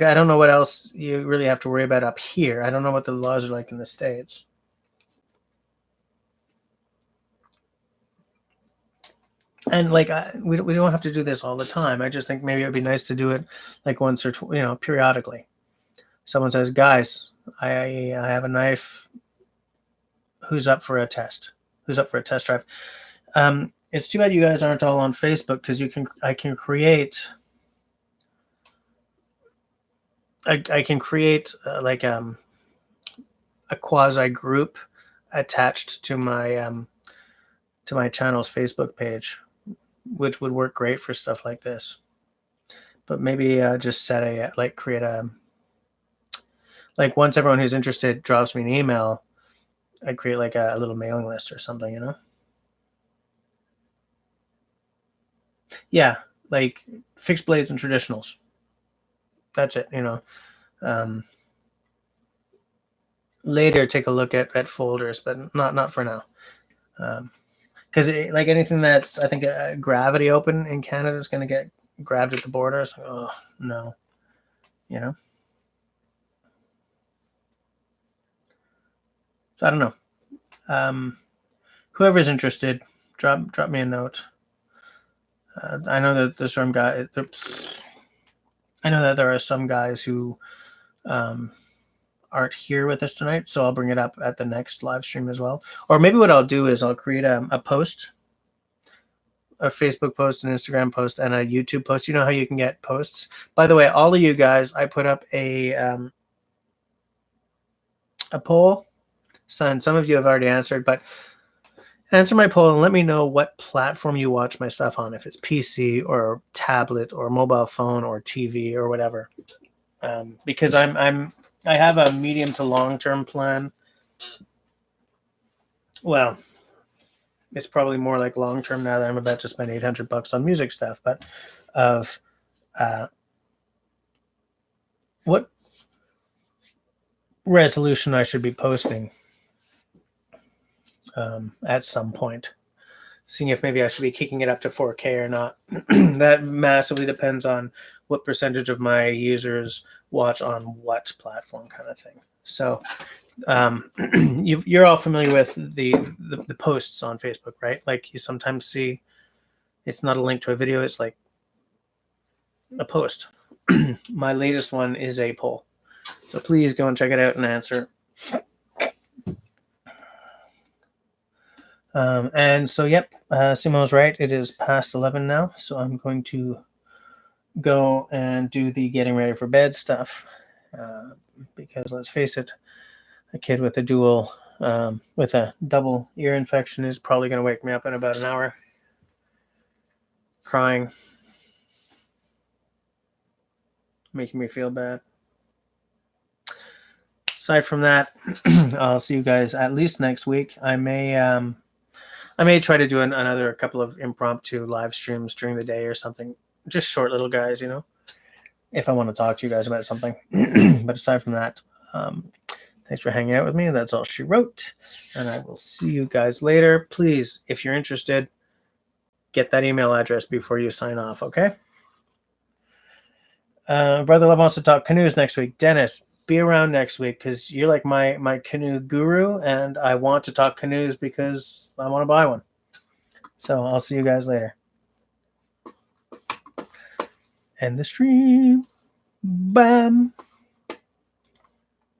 I don't know what else you really have to worry about up here. I don't know what the laws are like in the States. And like, we don't have to do this all the time. I just think maybe it would be nice to do it like once or periodically. Someone says, guys, I have a knife. Who's up for a test? Who's up for a test drive? It's too bad you guys aren't all on Facebook because I can create like a quasi group attached to my channel's Facebook page, which would work great for stuff like this. But maybe just create a, like, once everyone who's interested drops me an email, I'd create like a little mailing list or something, Yeah, like fixed blades and traditionals. That's it, Later, take a look at folders, but not for now. Because like anything that's, I think, gravity open in Canada is going to get grabbed at the border. It's like, oh no, So I don't know. Whoever's interested, drop me a note. I know that there's some guy. I know that there are some guys who aren't here with us tonight, so I'll bring it up at the next live stream as well. Or maybe what I'll do is I'll create a post, a Facebook post, an Instagram post, and a YouTube post. You know how you can get posts? By the way, all of you guys, I put up a poll. And some of you have already answered, but answer my poll and let me know what platform you watch my stuff on, if it's PC or tablet or mobile phone or TV or whatever. Because I have a medium to long-term plan. Well, it's probably more like long-term now that I'm about to spend $800 on music stuff, but of what resolution I should be posting at some point. Seeing if maybe I should be kicking it up to 4K or not. That massively depends on what percentage of my users watch on what platform, kind of thing. So you're all familiar with the posts on Facebook, right? Like, you sometimes see it's not a link to a video, it's like a post. My latest one is a poll. So please go and check it out and answer. And so, yep, Simo's right. It is past 11 now, so I'm going to go and do the getting ready for bed stuff. Because let's face it, a kid with a double ear infection is probably going to wake me up in about an hour, crying, making me feel bad. Aside from that, I'll see you guys at least next week. I may try to do another couple of impromptu live streams during the day or something. Just short little guys, if I want to talk to you guys about something. But aside from that, thanks for hanging out with me. That's all she wrote. And I will see you guys later. Please, if you're interested, get that email address before you sign off, okay? Brother Love wants to talk canoes next week. Dennis, be around next week because you're like my canoe guru, and I want to talk canoes because I want to buy one. So I'll see you guys later. End the stream. Bam.